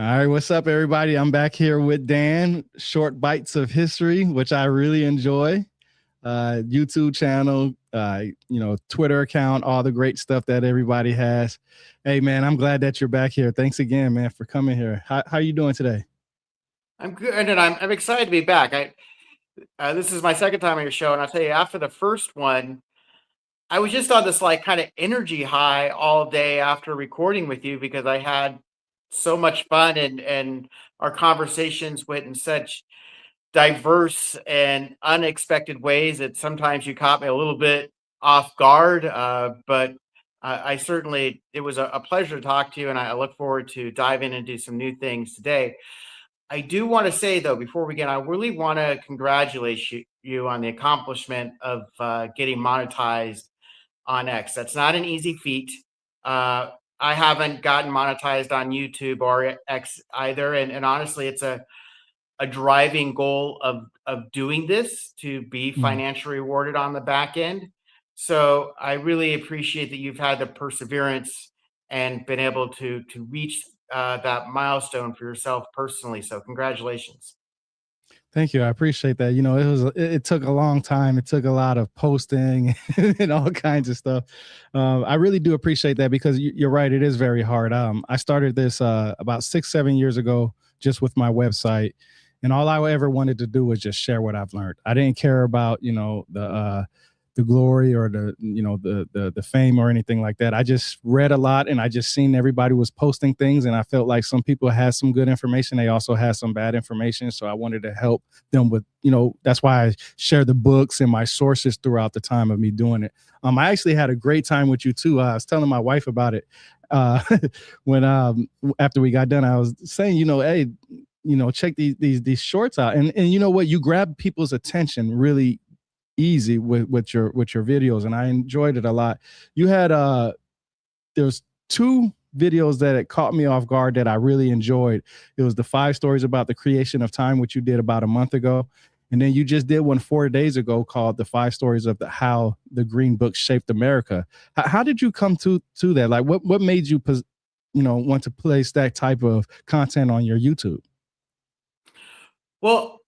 All right, what's up, everybody? I'm back here with Dan. Short bites of history, which I really enjoy. YouTube channel, Twitter account, all the great stuff that everybody has. Hey, man, I'm glad that you're back here. Thanks again, man, for coming here. How you doing today? I'm good, and I'm excited to be back. I This is my second time on your show, and I'll tell you, after the first one, I was just on this like kind of energy high all day after recording with you because I had so much fun, and our conversations went in such diverse and unexpected ways that sometimes you caught me a little bit off guard. But I certainly, it was a pleasure to talk to you, and I look forward to diving into some new things today. I do want to say, though, before we begin, I really want to congratulate you on the accomplishment of getting monetized on X. That's not an easy feat. Uh, I haven't gotten monetized on YouTube or X either, and honestly, it's a driving goal of doing this to be Mm. financially rewarded on the back end. So I really appreciate that you've had the perseverance and been able to reach that milestone for yourself personally. So congratulations. Thank you. I appreciate that. It took a long time. It took a lot of posting and all kinds of stuff. I really do appreciate that because you're right. It is very hard. I started this about 6, 7 years ago, just with my website, and all I ever wanted to do was just share what I've learned. I didn't care about the glory or the fame or anything like that. I just read a lot and I just seen everybody was posting things, and I felt like some people had some good information. They also had some bad information, so I wanted to help them with, that's why I share the books and my sources throughout the time of me doing it. I actually had a great time with you too. I was telling my wife about it uh, when after we got done. I was saying, hey, check these shorts out, and you know what, you grab people's attention really easy with your videos, and I enjoyed it a lot. You had there's two videos that it caught me off guard that I really enjoyed. It was the 5 stories about the creation of time, which you did about a month ago, and then you just did one 4 days ago called the 5 stories of how the Green Book shaped America. How did you come to that? Like, what made you want to place that type of content on your YouTube? Well,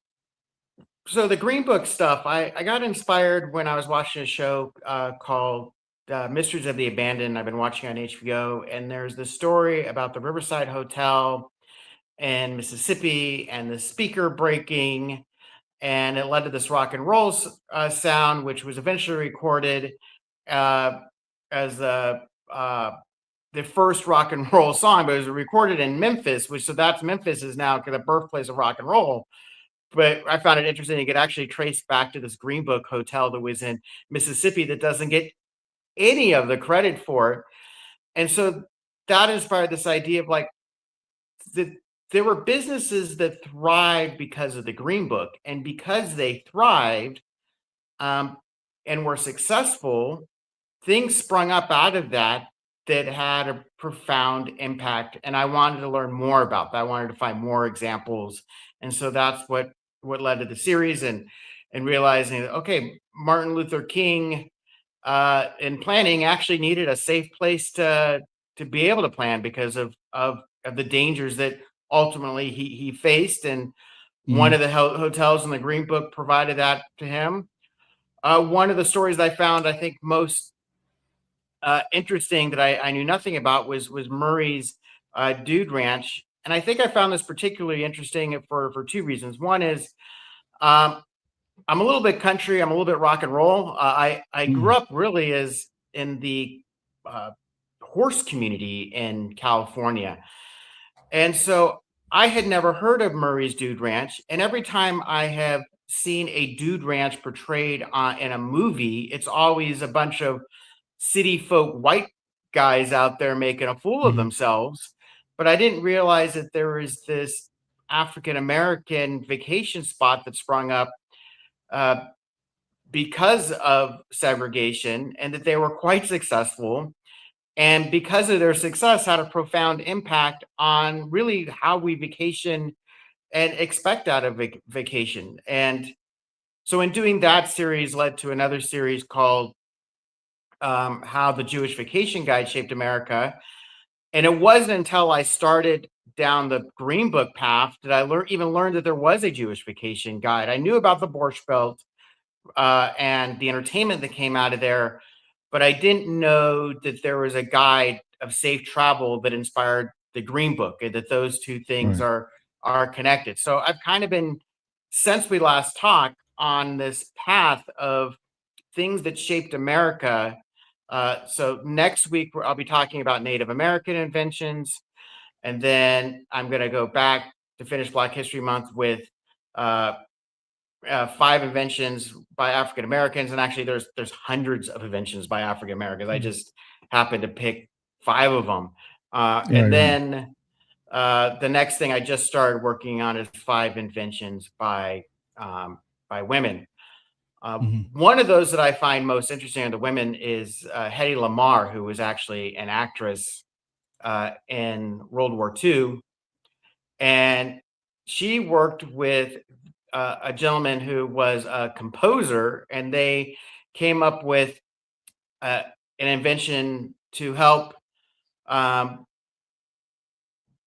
so the Green Book stuff, I got inspired when I was watching a show called Mysteries of the Abandoned. I've been watching on HBO, and there's this story about the Riverside Hotel in Mississippi and the speaker breaking, and it led to this rock and roll sound, which was eventually recorded uh, as the first rock and roll song, but it was recorded in Memphis, which, so that's, Memphis is now the birthplace of rock and roll. But I found it interesting. You could actually trace back to this Green Book hotel that was in Mississippi that doesn't get any of the credit for it. And so that inspired this idea of like, the, there were businesses that thrived because of the Green Book, and because they thrived um, and were successful, things sprung up out of that that had a profound impact. And I wanted to learn more about that. I wanted to find more examples, and so that's what led to the series, and realizing that, okay, Martin Luther King in planning actually needed a safe place to be able to plan because of the dangers that ultimately he faced, and one Mm. of the hotels in the Green Book provided that to him. One of the stories that I found, I think, most interesting that I knew nothing about was Murray's Dude Ranch, and I think I found this particularly interesting for two reasons. One is um, I'm a little bit country, I'm a little bit rock and roll. I grew Mm. up really as in the uh, horse community in California, and so I had never heard of Murray's Dude Ranch, and every time I have seen a dude ranch portrayed in a movie, it's always a bunch of city folk white guys out there making a fool of Mm. themselves. But I didn't realize that there was this African American vacation spot that sprung up uh, because of segregation, and that they were quite successful. And because of their success, had a profound impact on really how we vacation and expect out of vacation. And so, in doing that series, led to another series called How the Jewish Vacation Guide Shaped America. And it wasn't until I started down the Green Book path did I even learn that there was a Jewish vacation guide. I knew about the Borscht Belt and the entertainment that came out of there, but I didn't know that there was a guide of safe travel that inspired the Green Book, and that those two things Right. are connected. So I've kind of been, since we last talked, on this path of things that shaped America. So next week I'll be talking about Native American inventions, and then I'm going to go back to finish Black History Month with uh, 5 inventions by African Americans, and actually there's hundreds of inventions by African Americans. I just happened to pick 5 of them, and Right. Right. then the next thing I just started working on is 5 inventions by women. Mhm. One of those that I find most interesting of the women is Hedy Lamarr, who was actually an actress in World War II, and she worked with a gentleman who was a composer, and they came up with uh, an invention to help um,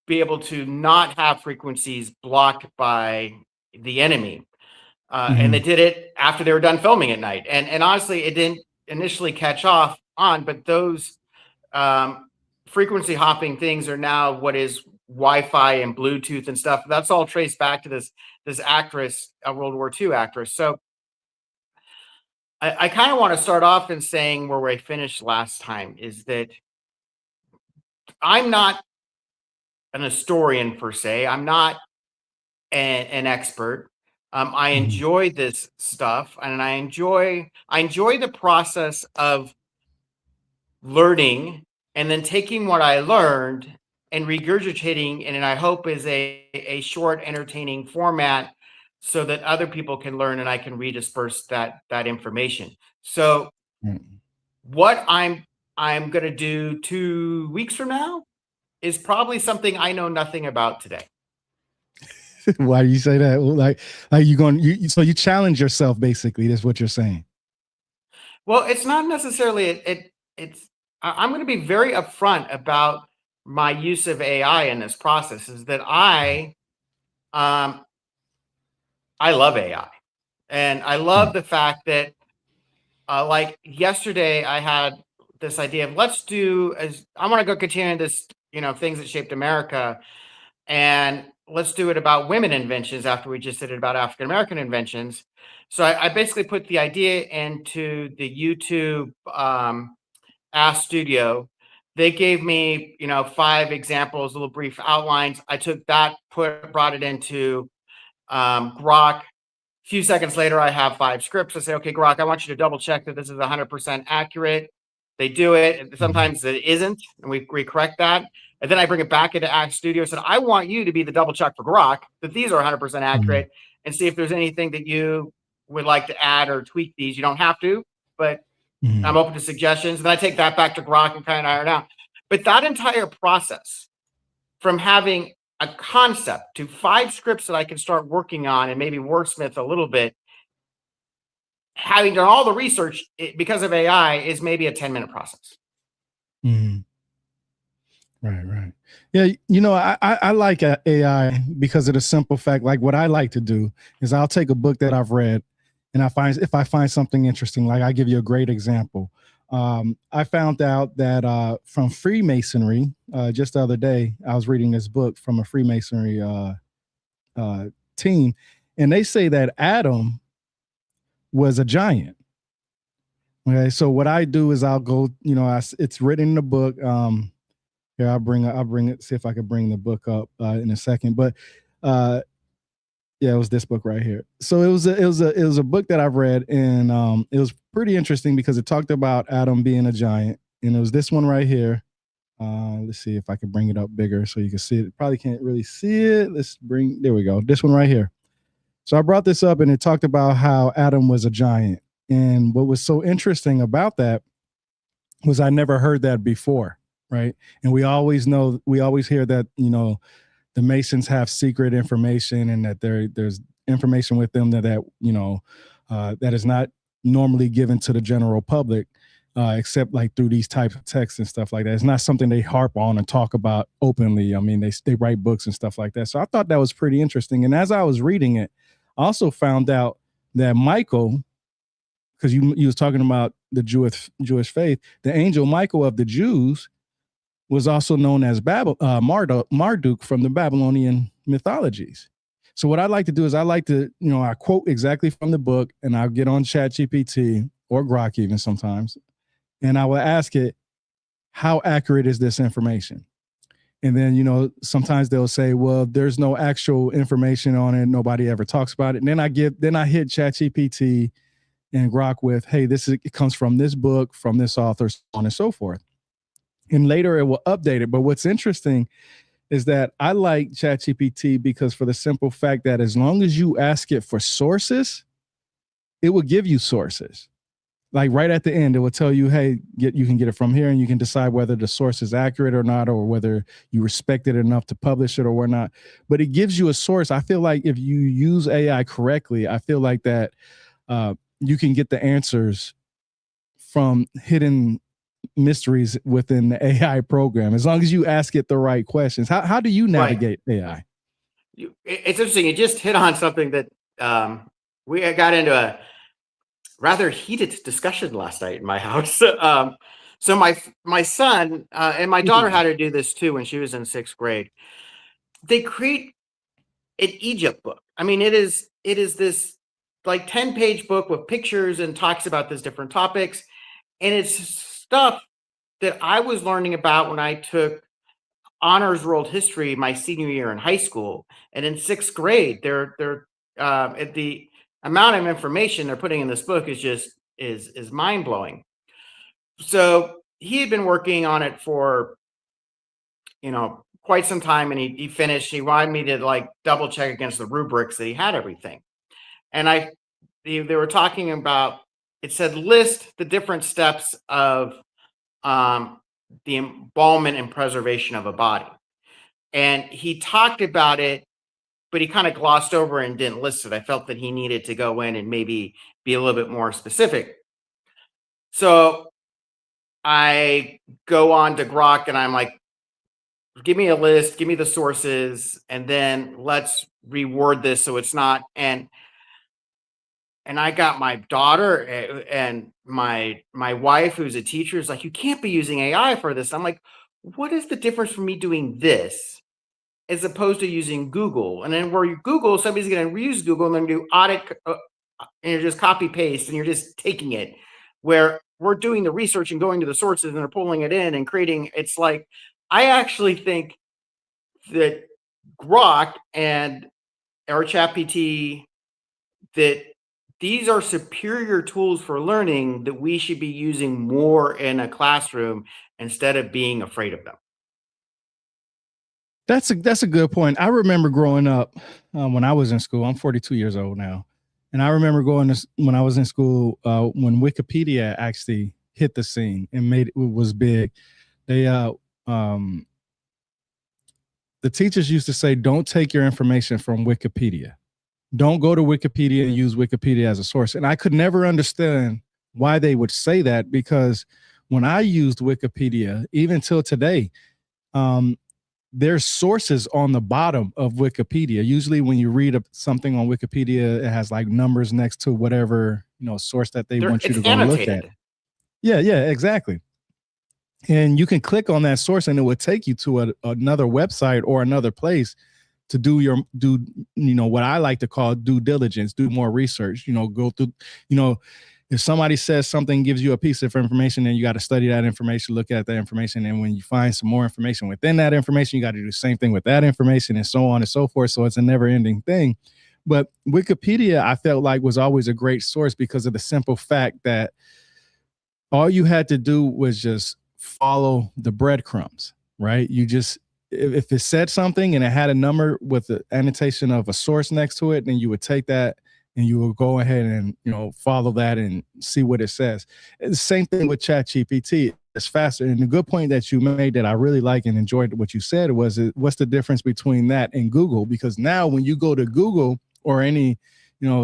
be able to not have frequencies blocked by the enemy. And they Mhm. did it after they were done filming at night. And honestly, it didn't initially catch on, but those um, frequency hopping things are now what is Wi-Fi and Bluetooth and stuff. That's all traced back to this actress, a World War II actress. So I kind of want to start off in saying where I finished last time is that I'm not an historian per se. I'm not an expert. I Mhm. enjoy this stuff, and I enjoy the process of learning and then taking what I learned and regurgitating, and I hope is a short, entertaining format so that other people can learn and I can redisperse that information. So Right. what I'm going to do 2 weeks from now is probably something I know nothing about today. Why do you say that? Well, like you going so you challenge yourself basically. That's what you're saying. Well, it's not necessarily it's I'm going to be very upfront about my use of AI in this process. Is that um I love AI, and I love Right. the fact that like yesterday I had this idea of let's do as I want to go continue this, things that shaped America, and let's do it about women inventions after we just did it about African American inventions. So I basically put the idea into the YouTube Ask Studio. They gave me, 5 examples, little brief outlines. I took that, brought it into Grok. A few seconds later, I have 5 scripts. I say, okay, Grok, I want you to double check that this is 100% accurate. They do it. Mhm. Sometimes it isn't, and we correct that. And then I bring it back into Act Studio. Said, I want you to be the double check for Grok that these are 100% Mhm. accurate, and see if there's anything that you would like to add or tweak these. You don't have to, but I'm Mhm. open to suggestions. Then I take that back to Grok and kind of iron out. But that entire process, from having a concept to 5 scripts that I can start working on and maybe wordsmith a little bit, having done all the research because of AI, is maybe a 10-minute process. Mhm. Right, right. Yeah, I like AI because of the simple fact. Like, what I like to do is I'll take a book that I've read, and if I find something interesting, like I give you a great example. I found out that from Freemasonry just the other day. I was reading this book from a Freemasonry uh, team, and they say that Adam was a giant. Okay, so what I do is I'll go. It's written in the book. Here, I'll bring it. See if I can bring the book up in a second. But uh, yeah, it was this book right here. So it was a book that I've read, and it was pretty interesting because it talked about Adam being a giant, and it was this one right here. Let's see if I can bring it up bigger so you can see it. Probably can't really see it. There we go. This one right here. So I brought this up, and it talked about how Adam was a giant, and what was so interesting about that was I never heard that before, right? And we always hear that the Masons have secret information, and that there's information with them that that is not normally given to the general public. except like through these types of texts and stuff like that. It's not something they harp on and talk about openly. I mean, they write books and stuff like that. So I thought that was pretty interesting. And as I was reading it, I also found out that Michael, because you was talking about the Jewish faith, the angel Michael of the Jews was also known as Marduk from the Babylonian mythologies. So what I like to do is I like to, I quote exactly from the book, and I'll get on ChatGPT or Grok even sometimes, and I will ask it, how accurate is this information? And then, sometimes they'll say, well, there's no actual information on it. Nobody ever talks about it. And then I hit ChatGPT and Grok with, hey, it comes from this book, from this author, so on and so forth. And later it will update it. But what's interesting is that I like ChatGPT because for the simple fact that as long as you ask it for sources, it will give you sources. Like right at the end, it will tell you, hey, you can get it from here, and you can decide whether the source is accurate or not, or whether you respect it enough to publish it or not. But it gives you a source. I feel like if you use AI correctly, I feel like that you can get the answers from hidden mysteries within the AI program, as long as you ask it the right questions. How do you navigate AI? It's interesting. You just hit on something that we got into a rather heated discussion last night in my house. So my son and my daughter had to do this too when she was in 6th grade. They create an Egypt book. I mean, it is this like 10-page book with pictures and talks about these different topics. And it's stuff that I was learning about when I took honors world history my senior year in high school. And in 6th grade, they're at the amount of information they're putting in this book is just is mind blowing. So he had been working on it for quite some time, and he finished. He wanted me to like double check against the rubrics that he had everything. And they were talking about, it said list the different steps of the embalmment and preservation of a body. And he talked about it, but he kind of glossed over and didn't list it. I felt that he needed to go in and maybe be a little bit more specific. So I go on to Grok and I'm like, give me a list, give me the sources, and then let's reword this so it's not. And I got my daughter and my wife, who's a teacher, is like, you can't be using AI for this. I'm like, what is the difference from me doing this as opposed to using Google? And then where you Google, somebody's going to reuse Google and then do audit and you're just copy paste and you're just taking it. Where we're doing the research and going to the sources and they're pulling it in and creating. It's like, I actually think that Grok and our ChatGPT, that these are superior tools for learning that we should be using more in a classroom instead of being afraid of them. That's a good point. I remember growing up when I was in school. I'm 42 years old now, and I remember when I was in school when Wikipedia actually hit the scene and was big. They the teachers used to say, "Don't take your information from Wikipedia. Don't go to Wikipedia and use Wikipedia as a source." And I could never understand why they would say that, because when I used Wikipedia, even till today, there's sources on the bottom of Wikipedia. Usually when you read something on Wikipedia, it has like numbers next to whatever, source that they want you to go look at. Yeah, exactly. And you can click on that source and it would take you to another website or another place to do what I like to call due diligence, do more research, go through, if somebody says something, gives you a piece of information, then you got to study that information, look at that information. And when you find some more information within that information, you got to do the same thing with that information and so on and so forth. So it's a never ending thing. But Wikipedia, I felt like, was always a great source because of the simple fact that all you had to do was just follow the breadcrumbs, right? You just, if it said something and it had a number with the annotation of a source next to it, then you would take that and you will go ahead and follow that and see what it says. And the same thing with ChatGPT. It's faster. And the good point that you made that I really like and enjoyed what you said was, what's the difference between that and Google? Because now when you go to Google or any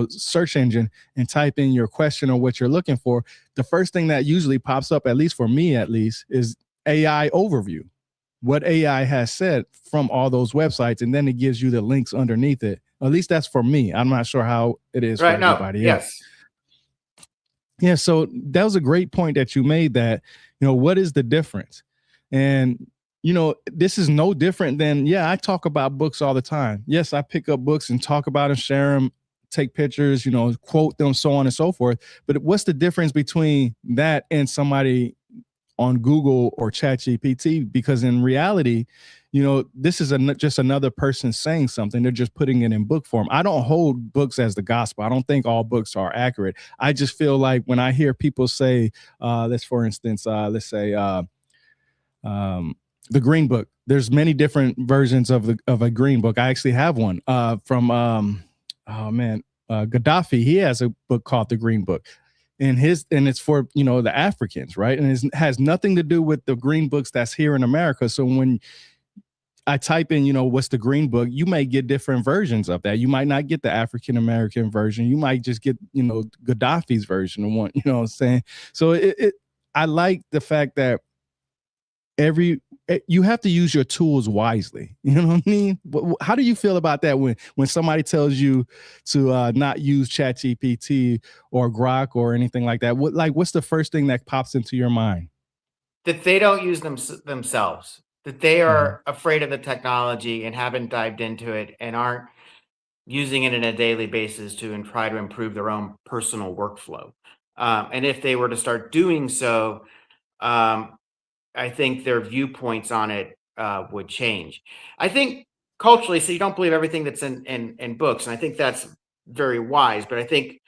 search engine and type in your question or what you're looking for, the first thing that usually pops up, at least for me at least, is AI overview, what AI has said from all those websites, and then it gives you the links underneath it. At least that's for me. I'm not sure how it is for Right. No. everybody else. Yes. Yeah, so that was a great point that you made, that, what is the difference? And, this is no different than, yeah, I talk about books all the time. Yes, I pick up books and talk about them, share them, take pictures, quote them, so on and so forth. But what's the difference between that and somebody on Google or ChatGPT? Because in reality, this is just another person saying something. They're just putting it in book form. I don't hold books as the gospel. I don't think all books are accurate. I just feel like when I hear people say, let's for instance, let's say the Green Book. There's many different versions of a Green Book. I actually have one from Gaddafi. He has a book called the Green Book. And it's for the Africans, right? And it has nothing to do with the Green Books that's here in America. So when I type in, what's the Green Book, you may get different versions of that. You might not get the African American version. You might just get, Gaddafi's version of one. You know what I'm saying? So I like the fact that you have to use your tools wisely. You know what I mean? How do you feel about that when somebody tells you to not use ChatGPT or Grok or anything like that? What's the first thing that pops into your mind? That they don't use them themselves, that they are afraid of the technology and haven't dived into it and aren't using it on a daily basis to try to improve their own personal workflow. And if they were to start doing so, um, I think their viewpoints on it would change. I think culturally, so you don't believe everything that's in books, and I think that's very wise. But I think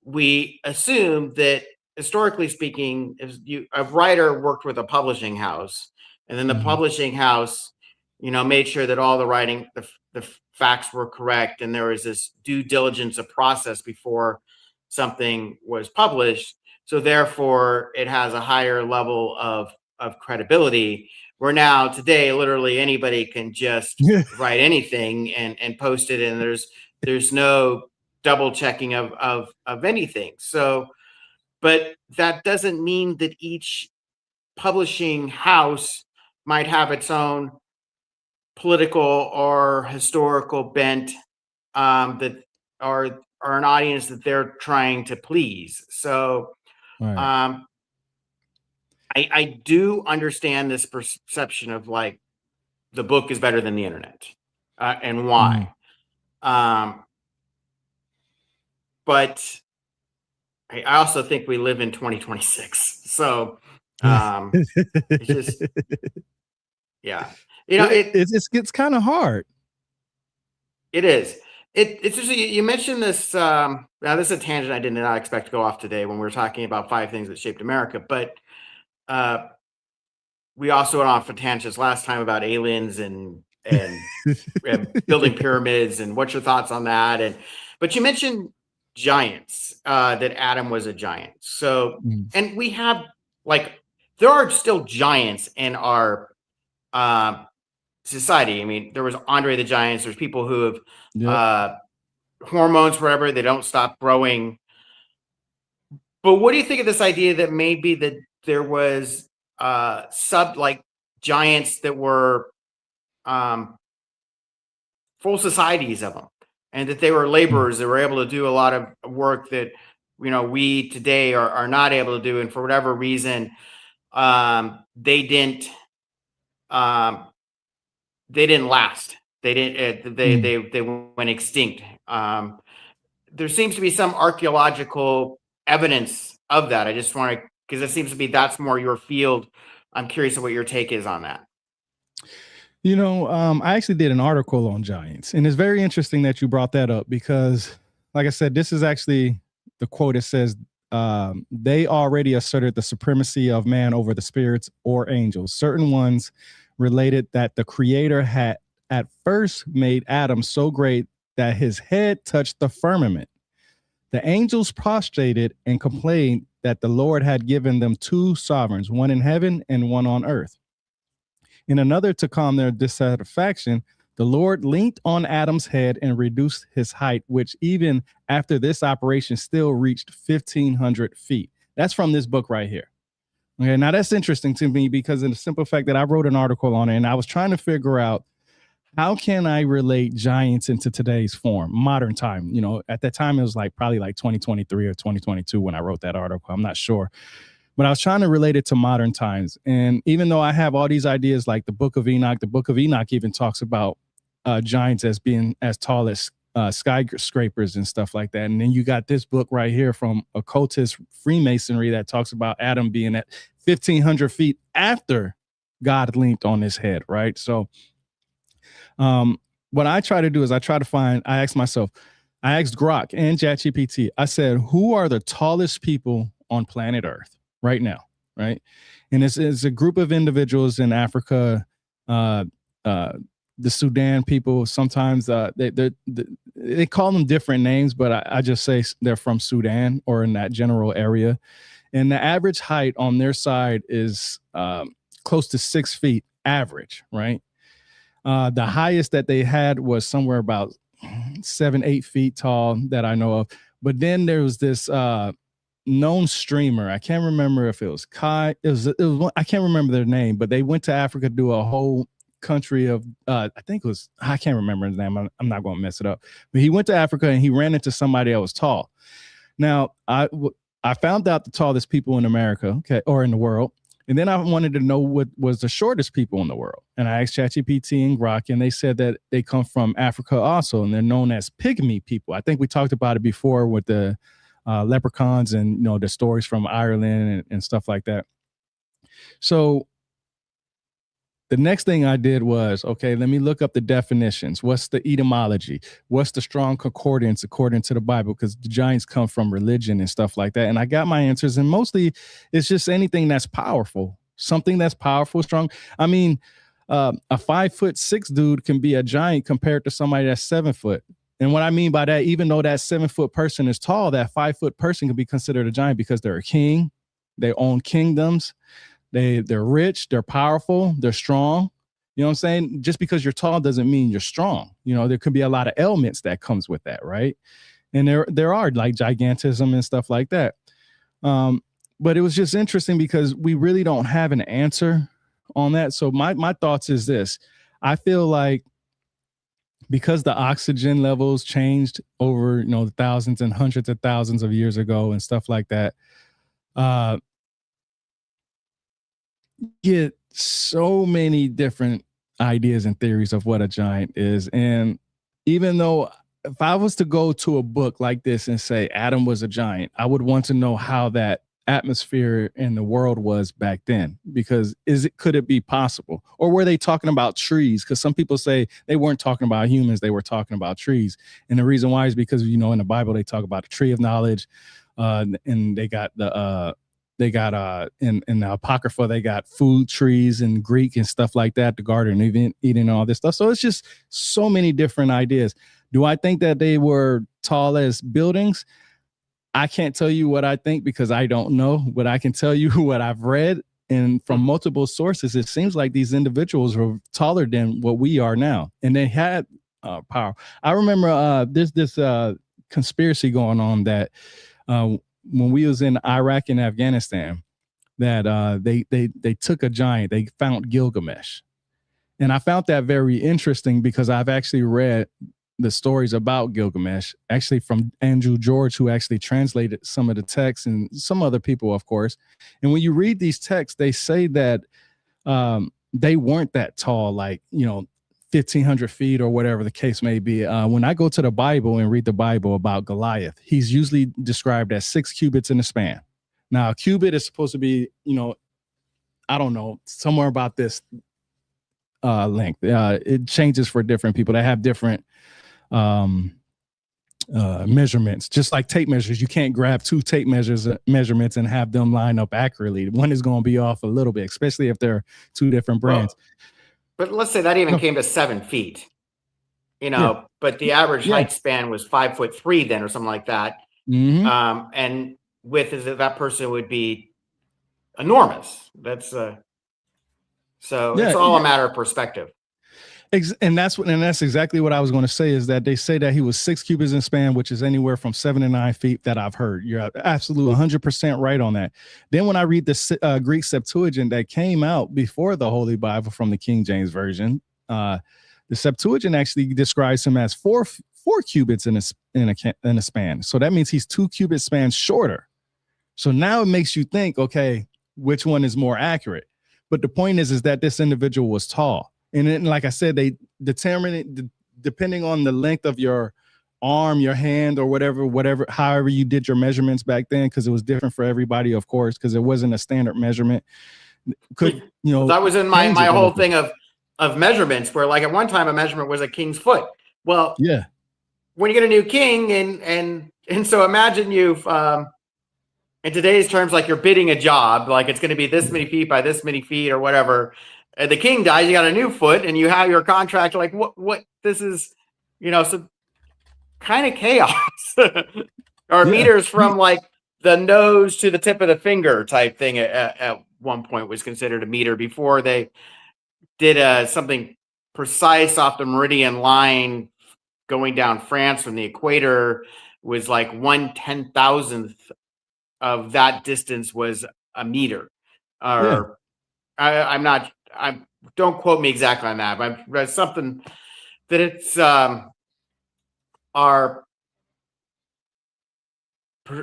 we assume that historically speaking, if a writer worked with a publishing house, and then the publishing house, made sure that all the writing, the facts were correct, and there was this due diligence, a process before something was published. So therefore, it has a higher level of credibility. Where now today, literally anybody can just write anything and post it, and there's no double checking of anything. So, but that doesn't mean that each publishing house might have its own political or historical bent, that are an audience that they're trying to please. So Right. um, I do understand this perception of like the book is better than the internet, and why. But I also think we live in 2026. So it's just, yeah, it gets kind of hard. it is. It's just, you mentioned this. Now, this is a tangent I did not expect to go off today when we were talking about 5 things that shaped America. But we also went off for tangents last time about aliens and building pyramids, and what's your thoughts on that? But you mentioned giants, that Adam was a giant. So, and we have, like, there are still giants in our society. I mean, there was Andre the Giant. There's people who have Yep. hormones, wherever they don't stop growing. But what do you think of this idea that maybe that there was like giants that were full societies of them, and that they were laborers that were able to do a lot of work that we today are not able to do, and for whatever reason they didn't um, last. They didn't. They went extinct. There seems to be some archaeological evidence of that. I just want to, because it seems to be that's more your field. I'm curious of what your take is on that. I actually did an article on giants, and it's very interesting that you brought that up because, like I said, this is actually the quote. It says, they already asserted the supremacy of man over the spirits or angels. Certain ones related that the creator had at first made Adam so great that his head touched the firmament. The angels prostrated and complained that the Lord had given them 2 sovereigns, one in heaven and one on earth. In another, to calm their dissatisfaction, The Lord leaned on Adam's head and reduced his height, which even after this operation still reached 1,500 feet. That's from this book right here. Okay, now that's interesting to me because of the simple fact that I wrote an article on it and I was trying to figure out how can I relate giants into today's form, modern time. At that time it was like probably like 2023 or 2022 when I wrote that article. I'm not sure, but I was trying to relate it to modern times. And even though I have all these ideas like the book of Enoch even talks about giants as being as tall as skyscrapers and stuff like that. And then you got this book right here from occultist Freemasonry that talks about Adam being at 1,500 feet after God leaned on his head, right? So what I try to do is I ask myself, I asked Grok and ChatGPT, I said, who are the tallest people on planet Earth right now, right? And it's a group of individuals in Africa, the Sudan people. Sometimes they call them different names, but I just say they're from Sudan or in that general area. And the average height on their side is close to 6 feet average, right? The highest that they had was somewhere about 7, 8 feet tall that I know of. But then there was this known streamer. I can't remember if it was Kai. It was I can't remember their name, but they went to Africa to do a whole country of I think it was, I can't remember his name. I'm not going to mess it up. But he went to Africa and he ran into somebody that was tall. Now I found out the tallest people in America, okay, or in the world. And then I wanted to know what was the shortest people in the world. And I asked ChatGPT and Grok, and they said that they come from Africa also, and they're known as pygmy people. I think we talked about it before with the leprechauns and the stories from Ireland and stuff like that. So the next thing I did was, okay, let me look up the definitions. What's the etymology? What's the strong concordance according to the Bible? Because the giants come from religion and stuff like that. And I got my answers. And mostly it's just anything that's powerful, something that's powerful, strong. I mean, a 5'6" dude can be a giant compared to somebody that's 7 foot. And what I mean by that, even though that 7 foot person is tall, that 5 foot person can be considered a giant because they're a king. They own kingdoms. They're rich, they're powerful, they're strong. You know what I'm saying? Just because you're tall doesn't mean you're strong. There could be a lot of ailments that comes with that, right? And there are like gigantism and stuff like that. But it was just interesting because we really don't have an answer on that. So my thoughts is this. I feel like because the oxygen levels changed over, the thousands and hundreds of thousands of years ago and stuff like that, get so many different ideas and theories of what a giant is. And even though if I was to go to a book like this and say Adam was a giant, I would want to know how that atmosphere in the world was back then, because could it be possible? Or were they talking about trees? Because some people say they weren't talking about humans, they were talking about trees. And the reason why is because in the Bible they talk about the tree of knowledge, and they got in the Apocrypha, they got food trees in Greek and stuff like that, the Garden of Eden and all this stuff. So it's just so many different ideas. Do I think that they were tall as buildings? I can't tell you what I think because I don't know, but I can tell you what I've read. And from multiple sources, it seems like these individuals were taller than what we are now. And they had power. I remember there's this conspiracy going on that when we was in Iraq and Afghanistan, that they took a giant, they found Gilgamesh. And I found that very interesting because I've actually read the stories about Gilgamesh, actually from Andrew George, who actually translated some of the texts, and some other people, of course. And when you read these texts, they say that they weren't that tall, like, 1,500 feet or whatever the case may be. When I go to the Bible and read the Bible about Goliath, he's usually described as 6 cubits in a span. Now, a cubit is supposed to be, I don't know, somewhere about this length. It changes for different people. They have different measurements, just like tape measures. You can't grab 2 tape measurements and have them line up accurately. One is going to be off a little bit, especially if they're 2 different brands. But let's say that even came to 7 feet, but the average height span was 5'3" then, or something like that. Mm-hmm. And width is that person would be enormous. That's so it's all a matter of perspective. And that's exactly what I was going to say, is that they say that he was 6 cubits in span, which is anywhere from 7 to 9 feet that I've heard. You're absolutely 100% right on that. Then when I read the Greek Septuagint that came out before the Holy Bible from the King James Version, the Septuagint actually describes him as four cubits in a span. So that means he's 2 cubit spans shorter. So now it makes you think, okay, which one is more accurate? But the point is that this individual was tall. And then, like I said, they determine it depending on the length of your arm, your hand, or whatever, however you did your measurements back then, because it was different for everybody, of course, because it wasn't a standard measurement. Could, well, that was in my whole thing of measurements, where like at one time a measurement was a king's foot. Well, yeah, when you get a new king, and so imagine you've in today's terms, like you're bidding a job, like it's going to be this many feet by this many feet or whatever. And the king dies, you got a new foot, and you have your contract. Like what? This is, so kind of chaos. Or meters from like the nose to the tip of the finger type thing. At one point was considered a meter before they did something precise off the meridian line going down France from the equator was like 1/10,000th of that distance was a meter. Or I'm not. Don't quote me exactly on that, but I've read something that it's our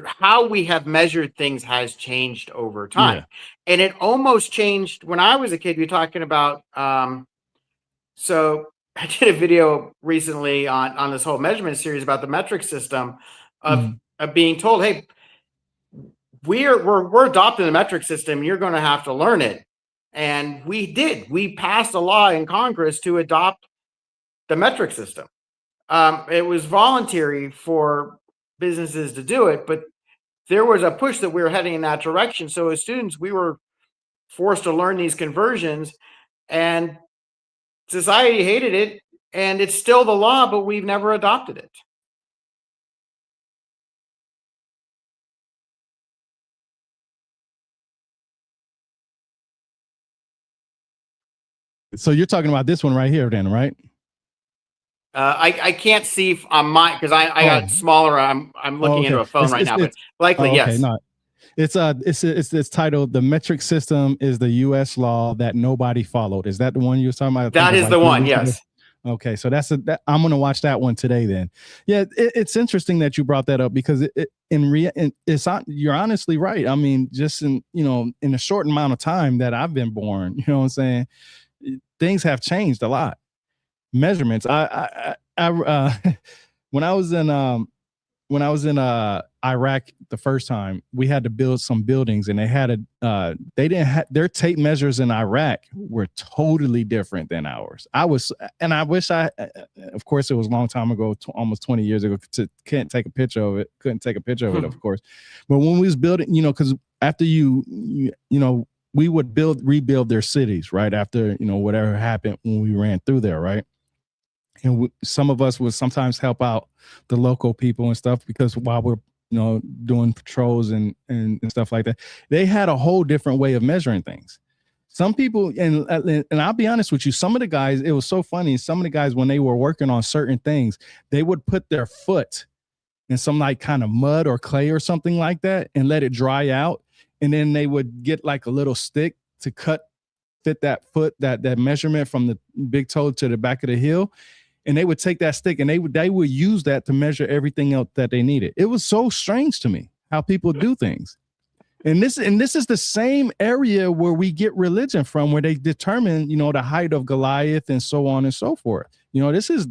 how we have measured things has changed over time, and it almost changed when I was a kid. You're talking about. So I did a video recently on this whole measurement series about the metric system of being told, hey, we're adopting the metric system. You're going to have to learn it. And we did. We passed a law in Congress to adopt the metric system. It was voluntary for businesses to do it, but there was a push that we were heading in that direction. So as students, we were forced to learn these conversions, and society hated it. And it's still the law, but we've never adopted it. So you're talking about this one right here, then, right? I can't see on my because I got smaller. I'm looking into a phone right now, but likely yes. No. It's titled "The Metric System is the U.S. Law That Nobody Followed." Is that the one you were talking about? That is the one. Yes. Okay, so I'm gonna watch that one today. Then, yeah, it's interesting that you brought that up because you're honestly right. I mean, just in a short amount of time that I've been born, you know what I'm saying, things have changed a lot. Measurements. When I was in Iraq the first time, we had to build some buildings, and they didn't have their tape measures in Iraq were totally different than ours. I wish of course it was a long time ago, almost 20 years ago, couldn't take a picture of it, of course. But when we was building, because after we would rebuild their cities right after, whatever happened when we ran through there, right? And some of us would sometimes help out the local people and stuff, because while we're doing patrols and stuff like that, they had a whole different way of measuring things. Some people, and I'll be honest with you, some of the guys, it was so funny. Some of the guys, when they were working on certain things, they would put their foot in some like kind of mud or clay or something like that and let it dry out, and then they would get like a little stick to fit that foot, that measurement from the big toe to the back of the heel. And they would take that stick and they would use that to measure everything else that they needed. It was so strange to me how people do things. And this is the same area where we get religion from, where they determine, the height of Goliath and so on and so forth. This is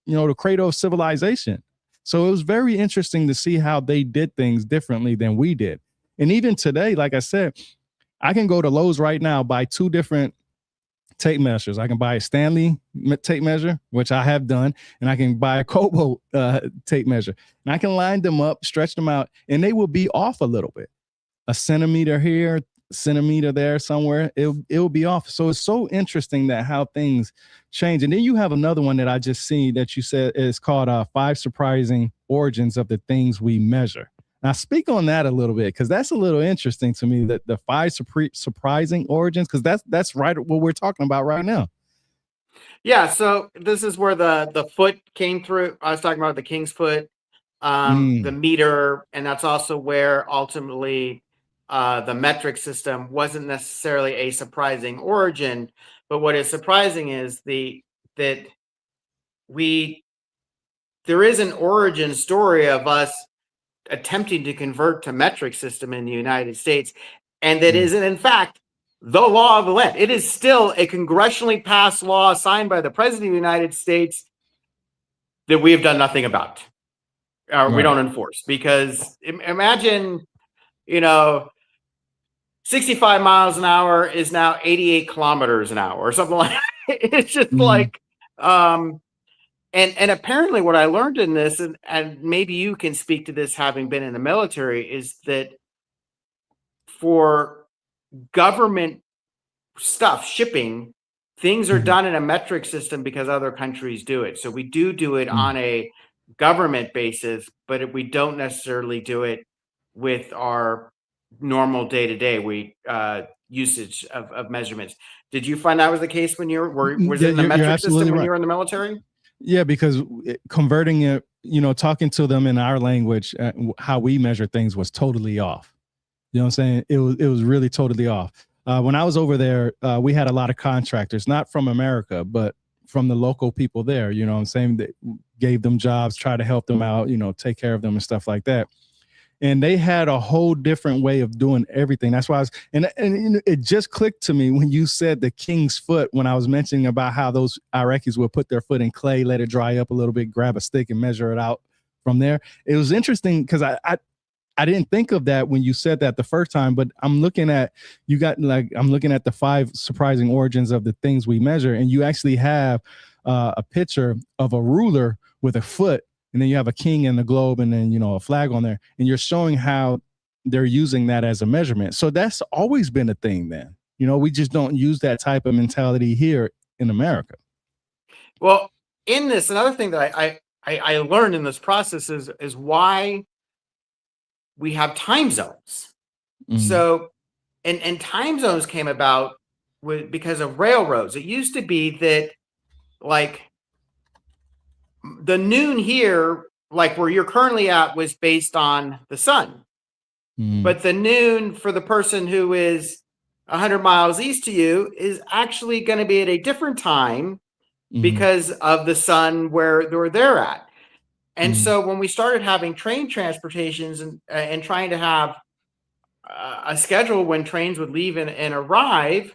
the cradle of civilization. So it was very interesting to see how they did things differently than we did. And even today, like I said, I can go to Lowe's right now, buy 2 different tape measures. I can buy a Stanley tape measure, which I have done, and I can buy a Kobo tape measure, and I can line them up, stretch them out, and they will be off a little bit, a centimeter here, centimeter there, somewhere. It'll be off. So it's so interesting that how things change. And then you have another one that I just seen that you said is called 5 Surprising Origins of the Things We Measure. Now, speak on that a little bit, because that's a little interesting to me, that the 5 surprising origins, because that's right what we're talking about right now. Yeah, so this is where the foot came through. I was talking about the king's foot, the Mm, meter, and that's also where ultimately the metric system wasn't necessarily a surprising origin, but what is surprising is that we there is an origin story of us attempting to convert to metric system in the United States, and that mm, is in fact the law of the land. It is still a congressionally passed law signed by the president of the United States that we have done nothing about, or we right. don't enforce. Because imagine, you know, 65 miles an hour is now 88 kilometers an hour or something like that. It's just Mm, like, and apparently what I learned in this, and maybe you can speak to this having been in the military, is that for government stuff, shipping, things are mhm, done in a metric system because other countries do it. So we do it mm. on a government basis, but we don't necessarily do it with our normal day to day we usage of measurements. Did you find that was the case when was Yeah, it in the you're metric absolutely system when right. you were in the military? Yeah, because converting it, talking to them in our language, how we measure things was totally off. You know what I'm saying? It was really totally off. When I was over there, we had a lot of contractors, not from America, but from the local people there. You know what I'm saying? That gave them jobs, try to help them out, take care of them and stuff like that. And they had a whole different way of doing everything. That's why I was, and it just clicked to me when you said the king's foot. When I was mentioning about how those Iraqis would put their foot in clay, let it dry up a little bit, grab a stick, and measure it out from there. It was interesting because I didn't think of that when you said that the first time, but I'm looking at I'm looking at the 5 surprising origins of the things we measure, and you actually have a picture of a ruler with a foot, and then you have a king and a globe, and then a flag on there, and you're showing how they're using that as a measurement. So that's always been a thing. Then we just don't use that type of mentality here in America. Well, in this, another thing that I learned in this process is why we have time zones. Mm, So, and time zones came about because of railroads. It used to be that, like, the noon here, like where you're currently at, was based on the sun, mm, but the noon for the person who is 100 miles east to you is actually going to be at a different time mm, because of the sun where they're at. And mm, so when we started having train transportations and trying to have a schedule when trains would leave and arrive,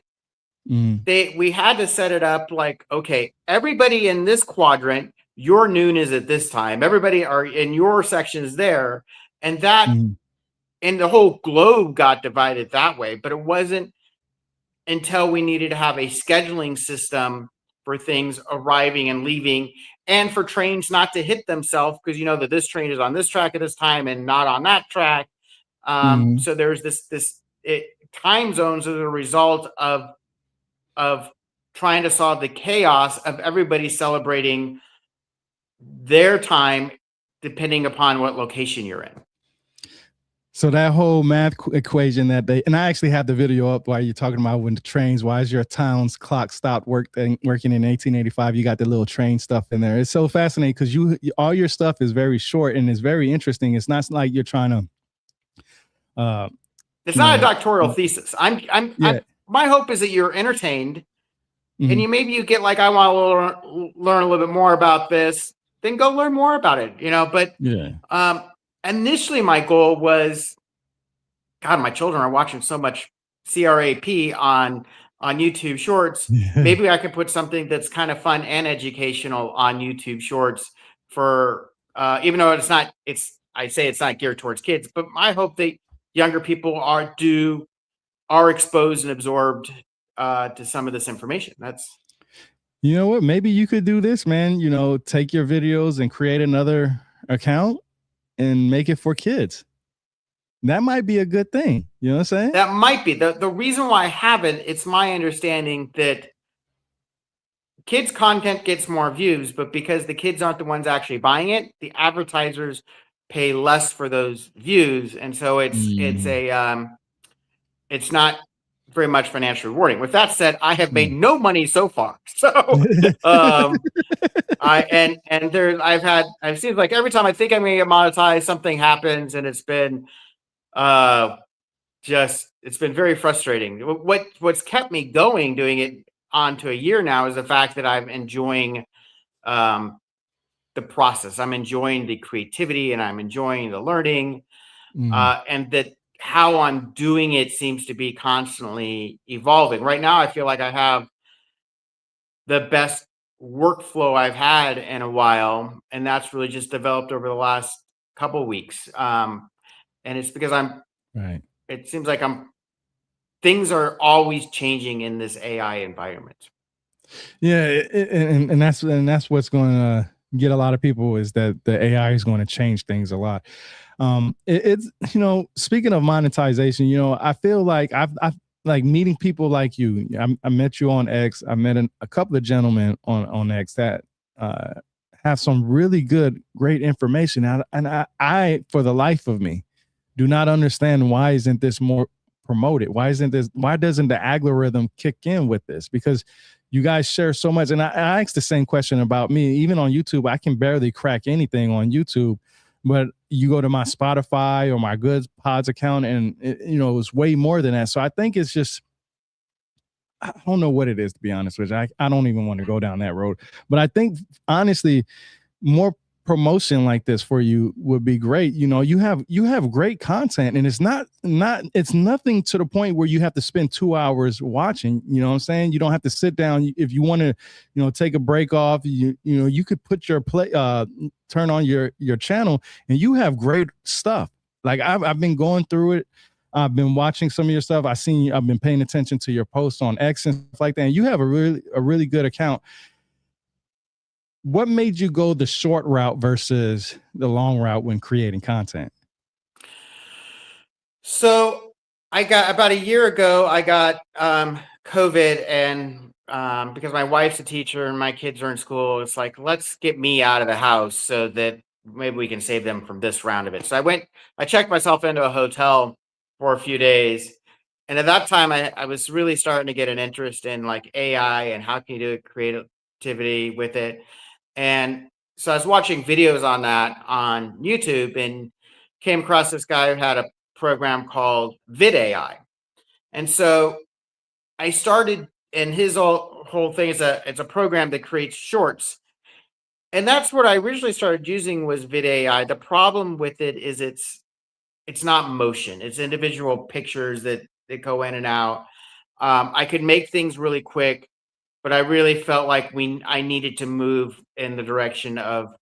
mm, we had to set it up like, okay, everybody in this quadrant, your noon is at this time. Everybody are in your section is there, and that mm, and the whole globe got divided that way. But it wasn't until we needed to have a scheduling system for things arriving and leaving, and for trains not to hit themselves, because you know that this train is on this track at this time and not on that track. mm. So there's time zones as a result of trying to solve the chaos of everybody celebrating their time depending upon what location you're in. So that whole math equation that and I actually have the video up while you're talking about when the trains, why is your town's clock stopped working in 1885? You got the little train stuff in there. It's so fascinating because all your stuff is very short and it's very interesting. It's not like you're trying to, uh, It's you not a know, doctoral thesis. I'm yeah. my hope is that you're entertained, and Mm-hmm, you get like, I want to learn a little bit more about this, then go learn more about it, but yeah. um initially my goal was, God, my children are watching so much crap on YouTube Shorts. Yeah. Maybe I could put something that's kind of fun and educational on YouTube Shorts for even though I say it's not geared towards kids, but I hope that younger people are exposed and absorbed to some of this information. That's You know what? Maybe you could do this, man. Take your videos and create another account and make it for kids. That might be a good thing. You know what I'm saying? that might be the reason why I haven't. It's my understanding that kids content gets more views, but because the kids aren't the ones actually buying it, the advertisers pay less for those views, and so it's Mm, a it's not very much financially rewarding. With that said, I have made Mm. no money so far. So and there I've had I've seen like every time I think I'm gonna get monetized, something happens, and it's been uh just it's been very frustrating. What's kept me going doing it on to a year now is the fact that I'm enjoying um the process. I'm enjoying the creativity and I'm enjoying the learning, Mm. and that how I'm doing it seems to be constantly evolving. Right now, I feel like I have the best workflow I've had in a while, and that's really just developed over the last couple weeks. And it's because I'm. Right. It seems like I'm. Things are always changing in this AI environment. Yeah, and that's what's going to get a lot of people is that the AI is going to change things a lot. It's speaking of monetization, I feel like I've like meeting people like you. I met you on X. I met a couple of gentlemen on X that uh, have some really great information. I, for the life of me, do not understand why isn't this more promoted? Why doesn't the algorithm kick in with this? Because you guys share so much. And I asked the same question about me. Even on YouTube, I can barely crack anything on YouTube. But you go to my Spotify or my Good Pods account, and it's way more than that. So I think it's just I don't know what it is, to be honest with you. I don't even want to go down that road. But I think honestly, more promotion like this for you would be great. You have great content, and it's nothing to the point where you have to spend 2 hours watching. You know what I'm saying? You don't have to sit down. If you want to take a break off, you could put your play turn on your channel, and you have great stuff. Like I've been going through it. I've been watching some of your stuff. I've been paying attention to your posts on X and stuff like that, and you have a really good account. What made you go the short route versus the long route when creating content? So I got about a year ago, I got COVID, and because my wife's a teacher and my kids are in school, it's like, let's get me out of the house so that maybe we can save them from this round of it. So I checked myself into a hotel for a few days. And at that time, I was really starting to get an interest in like AI and how can you do creativity with it. And so I was watching videos on that on YouTube and came across this guy who had a program called VidAI. And so I started, and his whole thing is it's a program that creates shorts. And that's what I originally started using was VidAI. The problem with it is it's not motion. It's individual pictures that go in and out. I could make things really quick, but I really felt like I needed to move in the direction of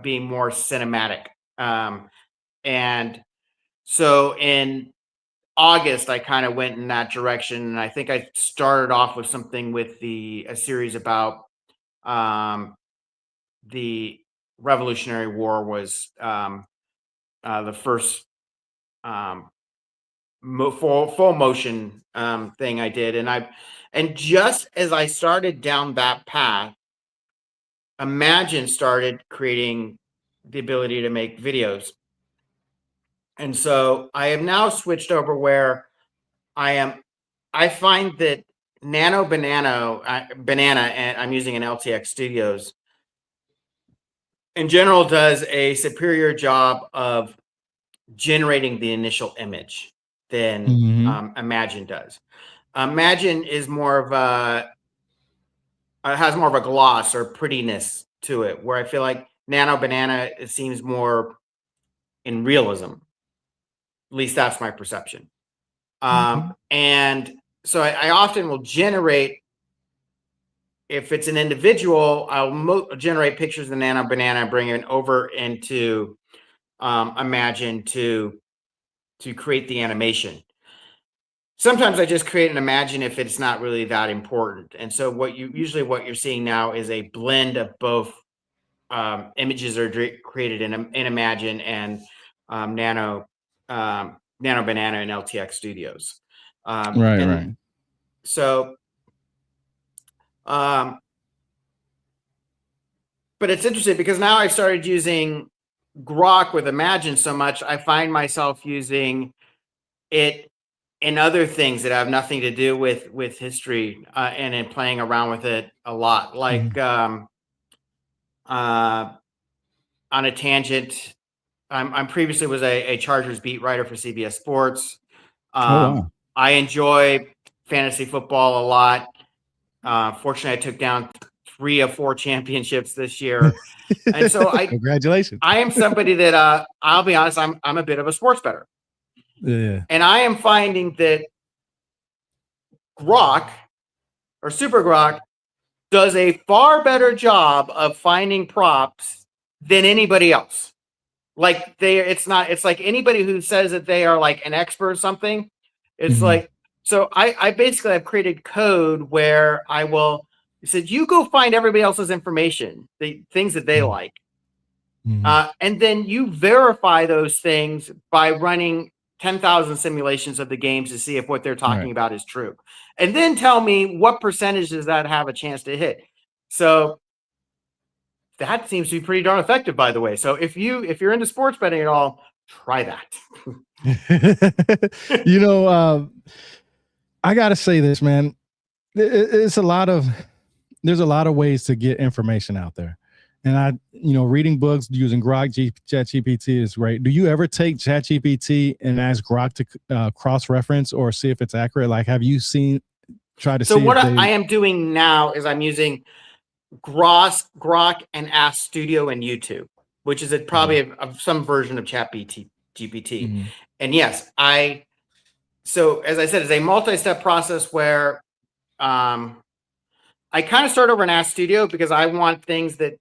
being more cinematic. And so in August, I kind of went in that direction, and I think I started off with something with a series about um, the Revolutionary War was the first um, full motion thing I did, and just as I started down that path, Imagine started creating the ability to make videos. And so I have now switched over where I am I find that Banana, and I'm using an LTX Studios, in general does a superior job of generating the initial image than Mhm. Imagine does. Imagine is more of a has more of a gloss or prettiness to it, where I feel like Nano Banana it seems more in realism. At least that's my perception. Okay. And so I often will generate, if it's an individual, I'll generate pictures of the Nano Banana and bring it over into Imagine to create the animation. Sometimes I just create an Imagine if it's not really that important. And so what you're seeing now is a blend of both images are created in Imagine and Nano Nano Banana and LTX Studios. Right, And right. so, um, but it's interesting because now I've started using Grok with Imagine so much, I find myself using it in other things that have nothing to do with history, and in playing around with it a lot. Like, Mhm. uh, on a tangent, I'm previously was a Chargers beat writer for CBS Sports. Oh wow. I enjoy fantasy football a lot. Fortunately, I took down 3 of 4 championships this year, and so Congratulations. I am somebody that, I'll be honest, I'm a bit of a sports bettor, Yeah. and I am finding that Grok or Super Grok does a far better job of finding props than anybody else. Like it's like anybody who says that they are like an expert or something. It's Mhm. like, so I basically have created code where I will, he said, you go find everybody else's information, the things that they Mhm. like. Mhm. And then you verify those things by running 10,000 simulations of the games to see if what they're talking Right. about is true. And then tell me what percentage does that have a chance to hit. So that seems to be pretty darn effective, by the way. So if you're into sports betting at all, try that. You know, I gotta say this, man. It's a lot of there's a lot of ways to get information out there. And reading books using ChatGPT is great. Do you ever take ChatGPT and ask Grok to cross reference or see if it's accurate? Like, have you try to So see what if I they? am doing now is I'm using Grok and Ask Studio and YouTube, which is Mhm. probably some version of GPT. Mhm. And yes, so as I said, it's a multi-step process where, I kind of start over in Ask Studio because I want things that,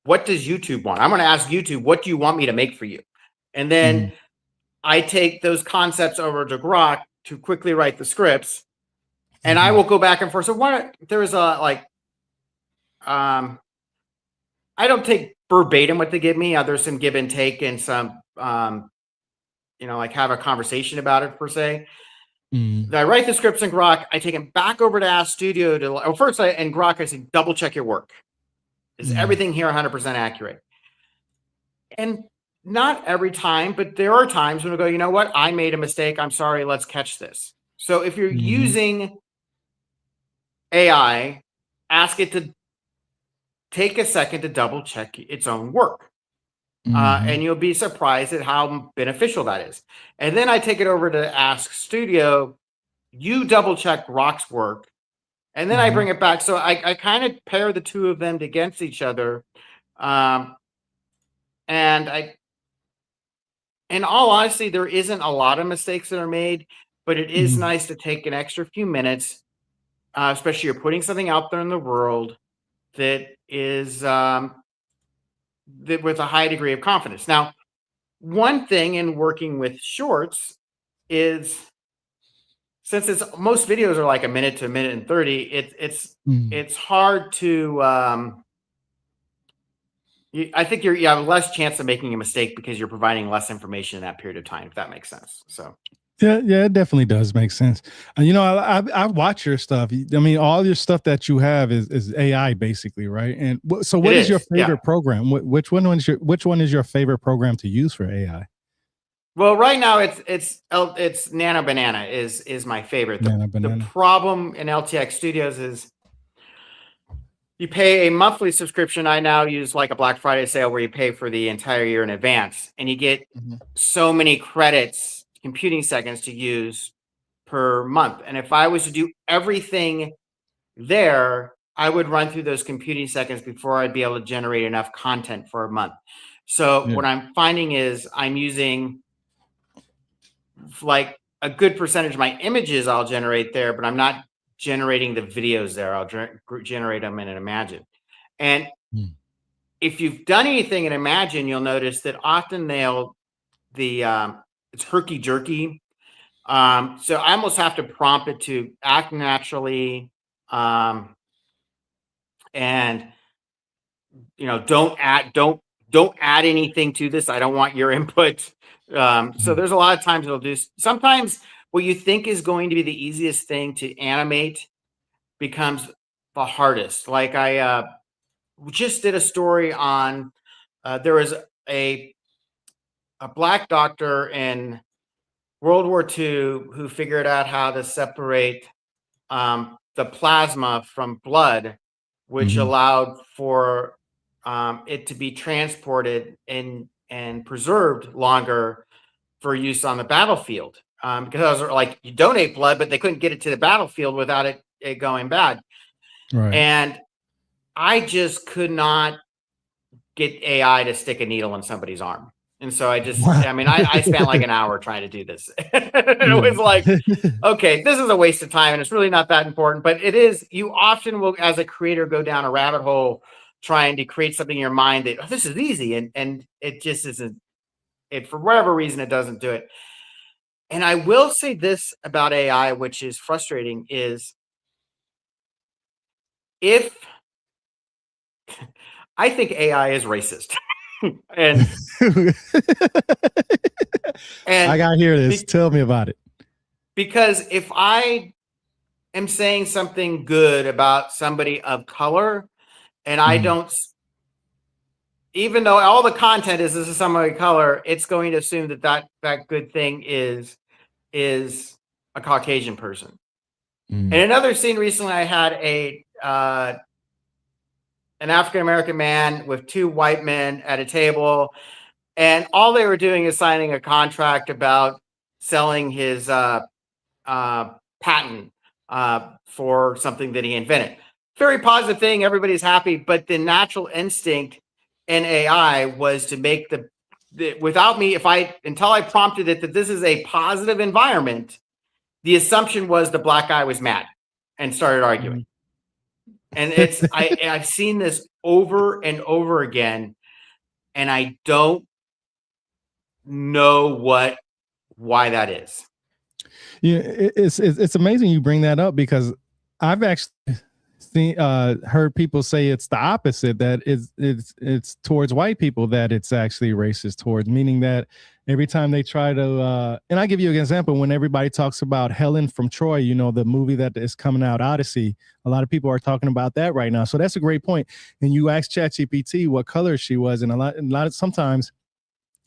what does YouTube want? I'm going to ask YouTube, what do you want me to make for you? And then Mhm. I take those concepts over to Grok to quickly write the scripts, and I Mhm. will go back and forth. So what there was a like, um, I don't take verbatim what they give me. There's some give and take and some, like have a conversation about it per se. Mhm. I write the scripts in Grok. I take them back over to Ask Studio to, well, first in Grok, I say, double check your work. Is Mhm. everything here 100% accurate? And not every time, but there are times when we go, you know what? I made a mistake. I'm sorry. Let's catch this. So if you're Mhm. using AI, ask it to take a second to double check its own work. And Mhm. you'll be surprised at how beneficial that is. And then I take it over to Ask Studio. You double check Rock's work, and then I Mhm. bring it back. So I kind of pair the two of them against each other. Um, and in all honesty, there isn't a lot of mistakes that are made, but it is Mhm. nice to take an extra few minutes, especially you're putting something out there in the world that is, that with a high degree of confidence. Now, one thing in working with shorts is, since it's most videos are like a minute to a minute and 30, Mhm. it's hard to, I think you have less chance of making a mistake because you're providing less information in that period of time, if that makes sense. So Yeah, yeah, it definitely does make sense. I watch your stuff. I mean, all your stuff that you have is AI basically, right? And so, it what is your is, yeah. favorite program? Which one is your favorite program to use for AI? Well, right now it's Nano Banana is my favorite. Banana, The banana. problem in LTX Studios is you pay a monthly subscription. I now use like a Black Friday sale where you pay for the entire year in advance, and you get Mhm. so many credits, computing seconds to use per month. And if I was to do everything there, I would run through those computing seconds before I'd be able to generate enough content for a month. So Yeah. what I'm finding is I'm using like a good percentage of my images I'll generate there, but I'm not generating the videos there. I'll generate them in an Imagine. And Mm. if you've done anything in Imagine, you'll notice that often the it's herky jerky. So I almost have to prompt it to act naturally, and don't add anything to this. I don't want your input. So Mhm. there's a lot of times it'll do. Sometimes what you think is going to be the easiest thing to animate becomes the hardest. Like I just did a story on, there was a black doctor in World War II who figured out how to separate the plasma from blood, which Hmm. allowed for it to be transported and preserved longer for use on the battlefield. Because like you donate blood, but they couldn't get it to the battlefield without it going bad. Right. And I just could not get AI to stick a needle in somebody's arm. And so Wow. I mean, I spent like an hour trying to do this. It Yeah. was like, okay, this is a waste of time and it's really not that important. But it is, you often will, as a creator, go down a rabbit hole trying to create something in your mind that, oh, this is easy. And it just isn't, it, for whatever reason, it doesn't do it. And I will say this about AI, which is frustrating, is if I think AI is racist. and I and gotta hear this. be, Tell me about it. because if I am saying something good about somebody of color and I Mhm. don't, even though all the content is this is somebody of color, it's going to assume that good thing is a Caucasian person. In Mhm. another scene recently, I had an African American man with two white men at a table, and all they were doing is signing a contract about selling his uh, patent for something that he invented. Very positive thing. Everybody's happy, but the natural instinct in AI was to make without me, if I until I prompted it that this is a positive environment, the assumption was the black guy was mad and started arguing. Mhm. And I've seen this over and over again, and I don't know why that is. Yeah, it's amazing you bring that up because I've actually heard people say it's the opposite, that it's towards white people that it's actually racist towards, meaning that every time they try to and I give you an example. When everybody talks about Helen from Troy, you know, the movie that is coming out, Odyssey, a lot of people are talking about that right now. So that's a great point. And you ask ChatGPT what color she was, and a lot of sometimes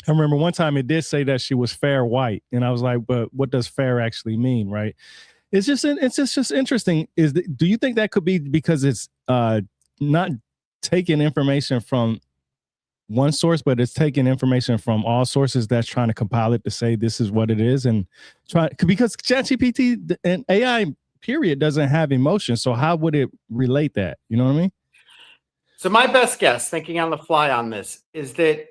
I remember one time it did say that she was fair white, and I was like, but what does fair actually mean, right? It's just interesting. Do you think that could be because it's not taking information from one source, but it's taking information from all sources that's trying to compile it to say this is what it is, and try because ChatGPT and AI period doesn't have emotion, so how would it relate that? You know what I mean? So my best guess, thinking on the fly on this, is that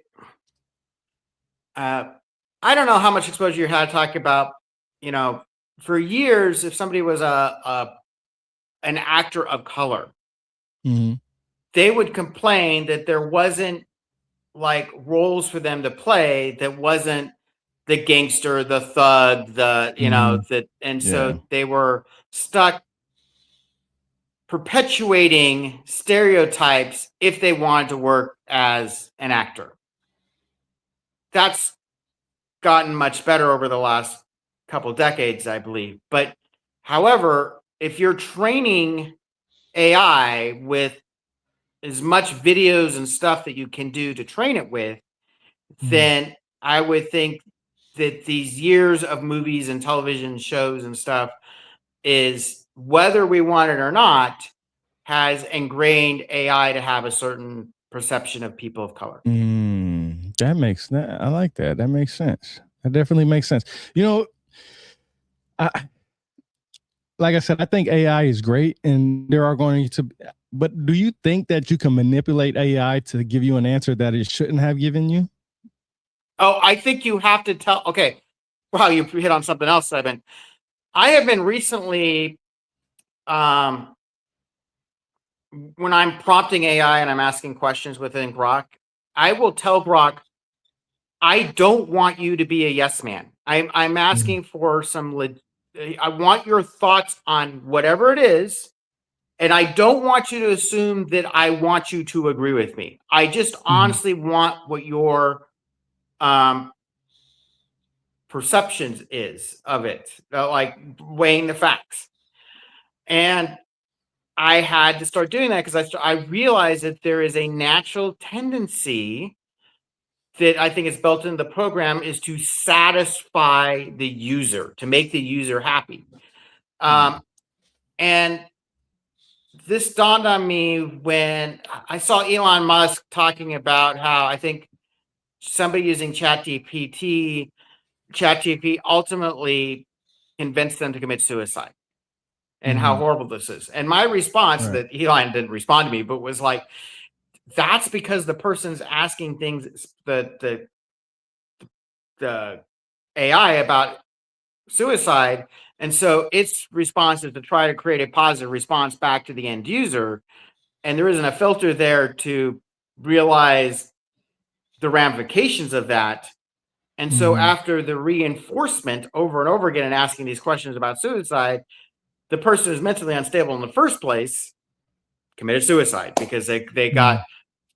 uh, I don't know how much exposure you had talking about, you know, for years, if somebody was a an actor of color, Mm-hmm. they would complain that there wasn't like roles for them to play that wasn't the gangster, the thug, the Mm-hmm. that, and Yeah. so they were stuck perpetuating stereotypes if they wanted to work as an actor. That's gotten much better over the last couple decades, I believe. But however, if you're training AI with as much videos and stuff that you can do to train it with, Mm-hmm. then I would think that these years of movies and television shows and stuff is, whether we want it or not, has ingrained AI to have a certain perception of people of color. That makes that I like that. That makes sense. That definitely makes sense. You know, I like I said, I think AI is great, and there are going to. But do you think that you can manipulate AI to give you an answer that it shouldn't have given you? Oh, I think you have to tell. Okay, wow, you hit on something else. I have been recently, um, when I'm prompting AI and I'm asking questions within Grok, I will tell Grok, I don't want you to be a yes man. I'm Mhm. asking for I want your thoughts on whatever it is, and I don't want you to assume that I want you to agree with me. I just Mhm. honestly want what your um, perceptions is of it, like weighing the facts. And I had to start doing that because I realized that there is a natural tendency that I think is built into the program is to satisfy the user, to make the user happy. And this dawned on me when I saw Elon Musk talking about how I think somebody using ChatGPT ultimately convinced them to commit suicide, and how horrible this is. And my response, that Elon didn't respond to me, but was like, that's because the person's asking things, the AI, about suicide. And so its response is to try to create a positive response back to the end user. And there isn't a filter there to realize the ramifications of that. And so after the reinforcement over and over again and asking these questions about suicide, the person who's mentally unstable in the first place committed suicide because they got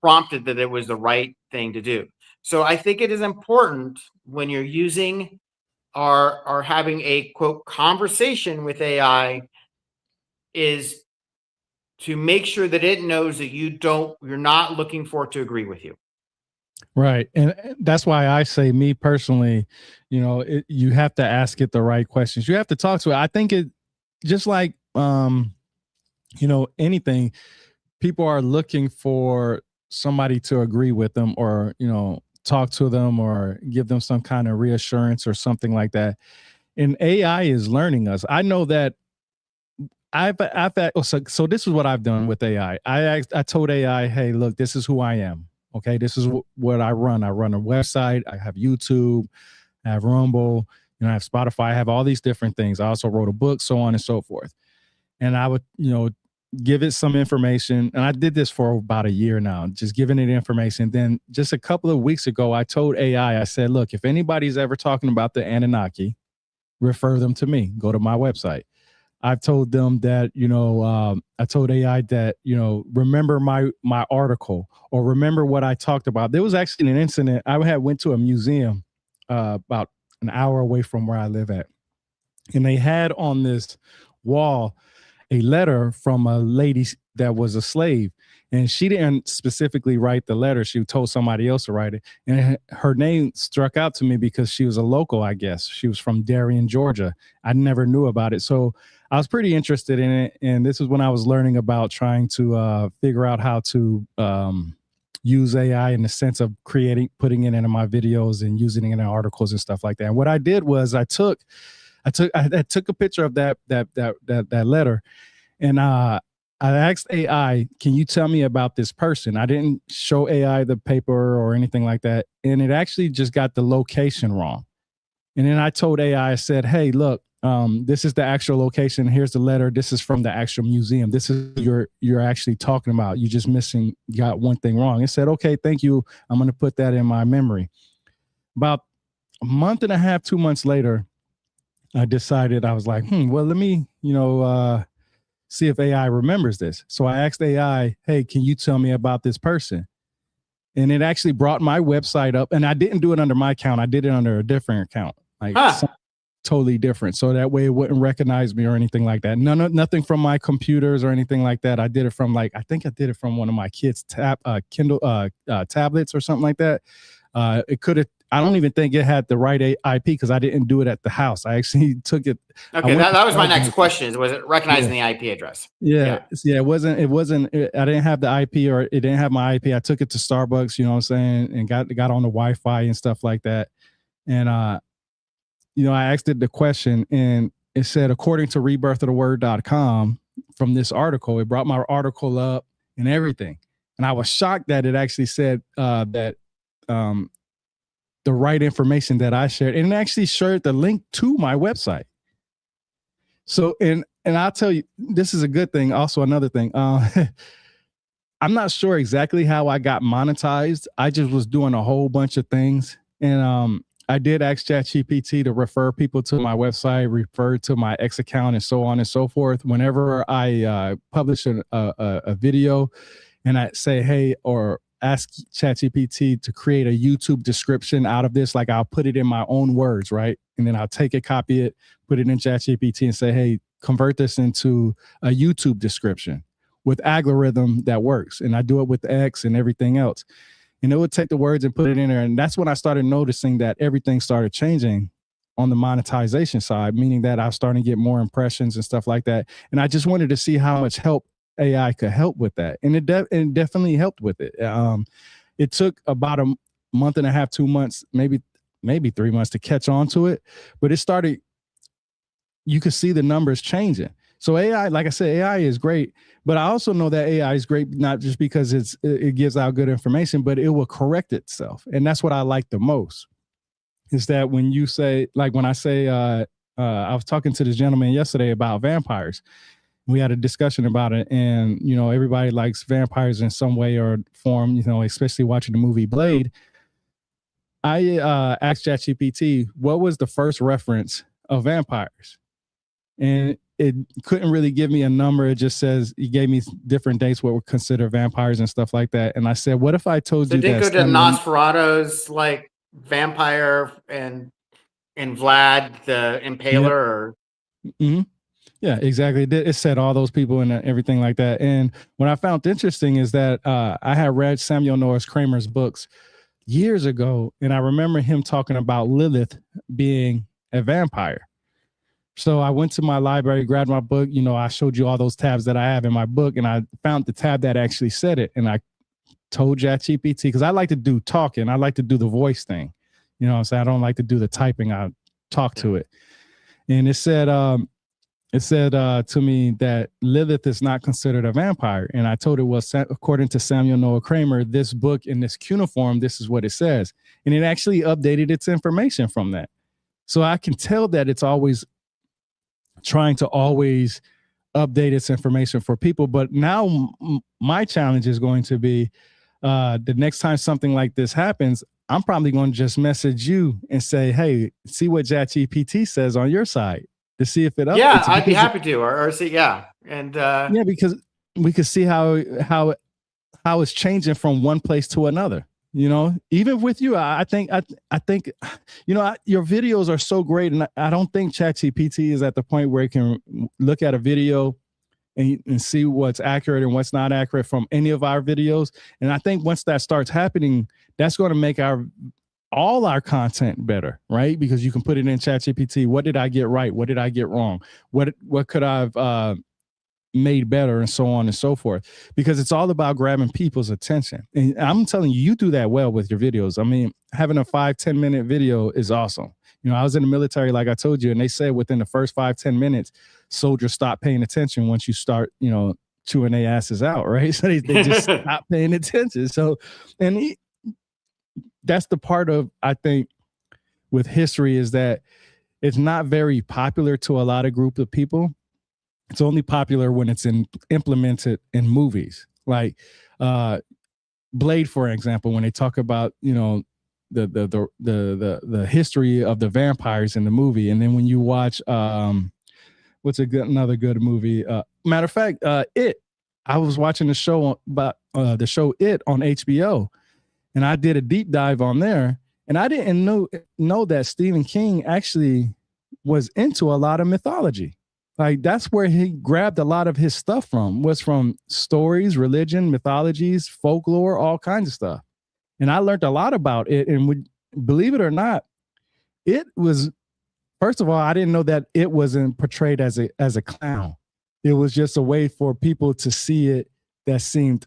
prompted that it was the right thing to do. So I think it is important when you're using or having a quote conversation with AI is to make sure that it knows that you're not looking for it to agree with you. Right. And that's why I say, me personally, you have to ask it the right questions. You have to talk to it. I think it just like, anything, people are looking for somebody to agree with them or, talk to them or give them some kind of reassurance or something like that. And AI is learning us. I know that I've had, so this is what I've done with AI. I told AI, hey, look, this is who I am. Okay, this is what I run. I run a website. I have YouTube. I have Rumble. I have Spotify. I have all these different things. I also wrote a book, so on and so forth. And I would, give it some information. And I did this for about a year now, just giving it information. Then just a couple of weeks ago, I told AI, I said, look, if anybody's ever talking about the Anunnaki, refer them to me. Go to my website. I've told them that, I told AI that, remember my article or remember what I talked about. There was actually an incident. I went to a museum about an hour away from where I live at. And they had on this wall a letter from a lady that was a slave. And she didn't specifically write the letter. She told somebody else to write it. And her name struck out to me because she was a local, I guess. She was from Darien, Georgia. I never knew about it. So I was pretty interested in it. And this is when I was learning about trying to figure out how to use AI in the sense of putting it into my videos and using it in articles and stuff like that. And what I did was I took a picture of that letter, and I asked AI, can you tell me about this person? I didn't show AI the paper or anything like that. And it actually just got the location wrong. And then I told AI, I said, hey, look, this is the actual location. Here's the letter. This is from the actual museum. This is you're actually talking about. You just got one thing wrong. It said, okay, thank you. I'm going to put that in my memory. About a month and a half, 2 months later, I decided, I was like, well, let me, see if AI remembers this. So I asked AI, hey, can you tell me about this person? And it actually brought my website up, and I didn't do it under my account. I did it under a different account, totally different. So that way it wouldn't recognize me or anything like that. Nothing from my computers or anything like that. I did it from I think I did it from one of my kids' Kindle tablets or something like that. It could have, I don't even think it had the right IP because I didn't do it at the house. I actually took it. Okay, that was my next question. Was it recognizing the IP address? Yeah. It wasn't, I didn't have the IP, or it didn't have my IP. I took it to Starbucks, you know what I'm saying, and got on the Wi-Fi and stuff like that. And, I asked it the question, and it said, according to rebirthoftheword.com, from this article, it brought my article up and everything. And I was shocked that it actually said that the right information that I shared, and it actually shared the link to my website. So, and I'll tell you, this is a good thing. Also, another thing, I'm not sure exactly how I got monetized. I just was doing a whole bunch of things. And I did ask ChatGPT to refer people to my website, refer to my X account, and so on and so forth. Whenever I publish a video and I say, hey, or ask ChatGPT to create a YouTube description out of this, like I'll put it in my own words, right? And then I'll take it, copy it, put it in ChatGPT and say, hey, convert this into a YouTube description with algorithm that works. And I do it with X and everything else. and it would take the words and put it in there. And that's when I started noticing that everything started changing on the monetization side, meaning that I was starting to get more impressions and stuff like that. And I just wanted to see how much help AI could help with that. And it definitely helped with it. It took about a month and a half, 2 months, maybe 3 months to catch on to it, but it started, you could see the numbers changing. So AI, like I said, AI is great, but I also know that AI is great not just because it gives out good information, but it will correct itself, and that's what I like the most. Is that when you say, like when I say, I was talking to this gentleman yesterday about vampires. We had a discussion about it, and everybody likes vampires in some way or form. Especially watching the movie Blade. I asked ChatGPT what was the first reference of vampires, and it couldn't really give me a number. It just says he gave me different dates what were considered vampires and stuff like that. And I said, what if I told So you didn't that go to Nosferatu's like vampire and Vlad the Impaler, Yep. or Mm-hmm. Yeah, exactly. It said all those people and everything like that. And what I found interesting is that I had read Samuel Norris Kramer's books years ago, and I remember him talking about Lilith being a vampire. So I went to my library, grabbed my book. I showed you all those tabs that I have in my book, and I found the tab that actually said it. And I told ChatGPT, because I like to do talking, I like to do the voice thing. What I'm saying? I don't like to do the typing. I talk to it, and it said to me that Lilith is not considered a vampire. And I told it, well, according to Samuel Noah Kramer, this book in this cuneiform, this is what it says. And it actually updated its information from that. So I can tell that it's always trying to always update its information for people. But now my challenge is going to be the next time something like this happens, I'm probably going to just message you and say, hey, see what ChatGPT says on your side, to see if it updates. Yeah, I'd be happy to, or see, yeah. And yeah, because we could see how it's changing from one place to another. Even with you, I think your videos are so great, and I don't think ChatGPT is at the point where it can look at a video and see what's accurate and what's not accurate from any of our videos. And I think once that starts happening, that's going to make all our content better, right? Because you can put it in ChatGPT. What did I get right? What did I get wrong? What could I've made better, and so on and so forth, because it's all about grabbing people's attention. And I'm telling you, you do that well with your videos. I mean, having a 5-10 minute video is awesome. I was in the military, like I told you, and they said within the first 5-10 minutes, soldiers stop paying attention once you start, chewing their asses out, right? So they just stop paying attention. So, and that's the part of, I think, with history, is that it's not very popular to a lot of group of people. It's only popular when it's implemented in movies, like Blade, for example. When they talk about the history of the vampires in the movie, and then when you watch what's another good movie? Matter of fact, It. I was watching the show about the show It on HBO, and I did a deep dive on there, and I didn't know that Stephen King actually was into a lot of mythology. Like, that's where he grabbed a lot of his stuff from, was from stories, religion, mythologies, folklore, all kinds of stuff. And I learned a lot about it. And believe it or not, it was, first of all, I didn't know that it wasn't portrayed as a clown. It was just a way for people to see it that seemed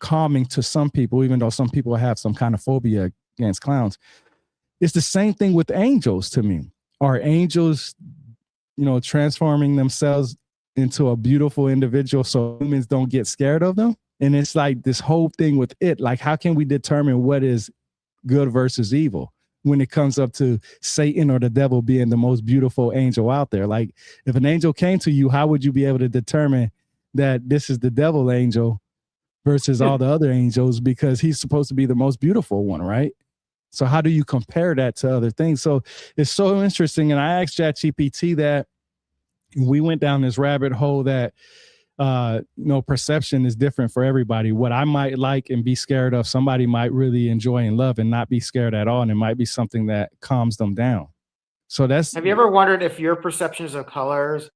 calming to some people, even though some people have some kind of phobia against clowns. It's the same thing with angels to me. Are angels transforming themselves into a beautiful individual so humans don't get scared of them? And it's like this whole thing with it. Like, how can we determine what is good versus evil when it comes up to Satan or the devil being the most beautiful angel out there? Like, if an angel came to you, how would you be able to determine that this is the devil angel versus all the other angels, because he's supposed to be the most beautiful one, right? So how do you compare that to other things? So it's so interesting. And I asked ChatGPT that. We went down this rabbit hole that perception is different for everybody. What I might like and be scared of, somebody might really enjoy and love and not be scared at all. And it might be something that calms them down. So that's. Have you ever wondered if your perceptions of colors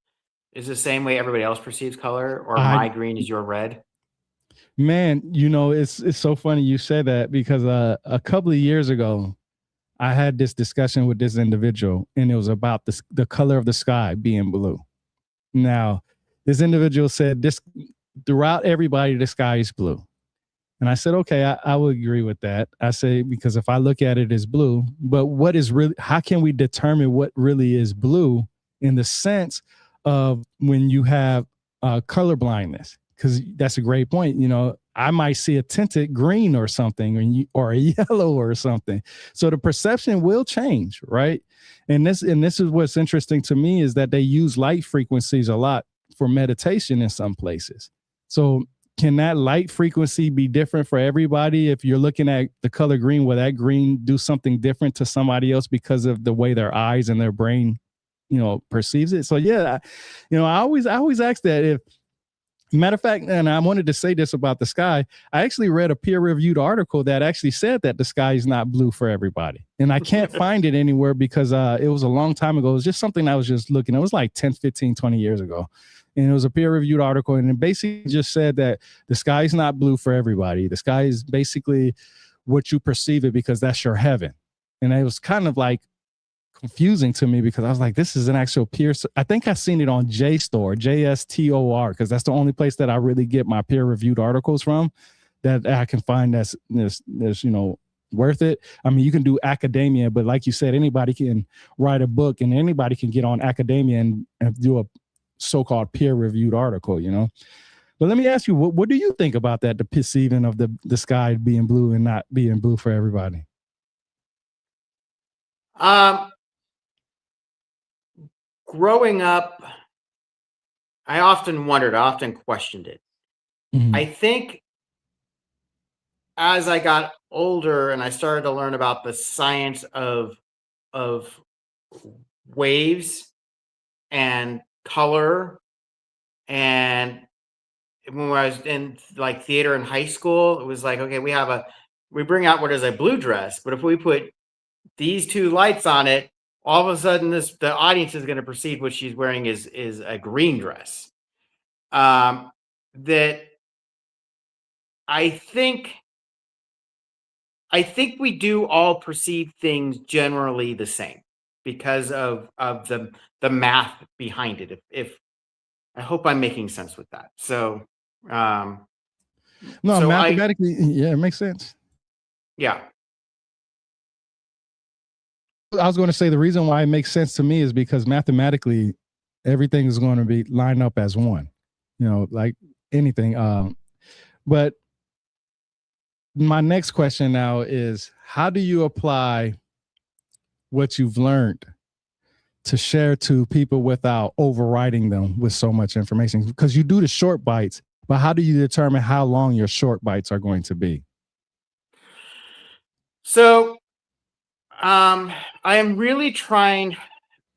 is the same way everybody else perceives color, or my green is your red? Man, it's so funny you said that because a couple of years ago, I had this discussion with this individual, and it was about the color of the sky being blue. Now, this individual said this throughout everybody, the sky is blue. And I said, okay, I would agree with that. I say, because if I look at it as blue, but what is really, how can we determine what really is blue in the sense of when you have color blindness? Because that's a great point. I might see a tinted green or something, or a yellow or something. So the perception will change, right? And this is what's interesting to me is that they use light frequencies a lot for meditation in some places. So can that light frequency be different for everybody? If you're looking at the color green, will that green do something different to somebody else because of the way their eyes and their brain, perceives it? So yeah, I always ask that. If matter of fact, and I wanted to say this about the sky, I actually read a peer-reviewed article that actually said that the sky is not blue for everybody. And I can't find it anywhere because it was a long time ago. It was just something I was just looking. It was like 10, 15, 20 years ago. And it was a peer-reviewed article, and it basically just said that the sky is not blue for everybody. The sky is basically what you perceive it because that's your heaven. And it was kind of like confusing to me because I was like, this is an actual peer. I think I've seen it on JSTOR, JSTOR, because that's the only place that I really get my peer-reviewed articles from that I can find that's worth it. I mean, you can do academia, but like you said, anybody can write a book and anybody can get on academia and do a so-called peer-reviewed article. But let me ask you, what do you think about that, the perceiving of the sky being blue and not being blue for everybody? Um, Growing up, I often wondered, I often questioned it. I Mhm. think as I got older and I started to learn about the science of waves and color, and when I was in like theater in high school, it was like, okay, we bring out what is a blue dress, but if we put these two lights on it, all of a sudden the audience is going to perceive what she's wearing is a green dress. That I think I think we do all perceive things generally the same because of the math behind it. If I hope I'm making sense with that. Um, No, so I mathematically, yeah, it makes sense. yeah. I was going to say the reason why it makes sense to me is because mathematically, everything is going to be lined up as one. Like anything. But my next question now is, how do you apply what you've learned to share to people without overriding them with so much information? Because you do the short bites, but how do you determine how long your short bites are going to be? So I am really trying,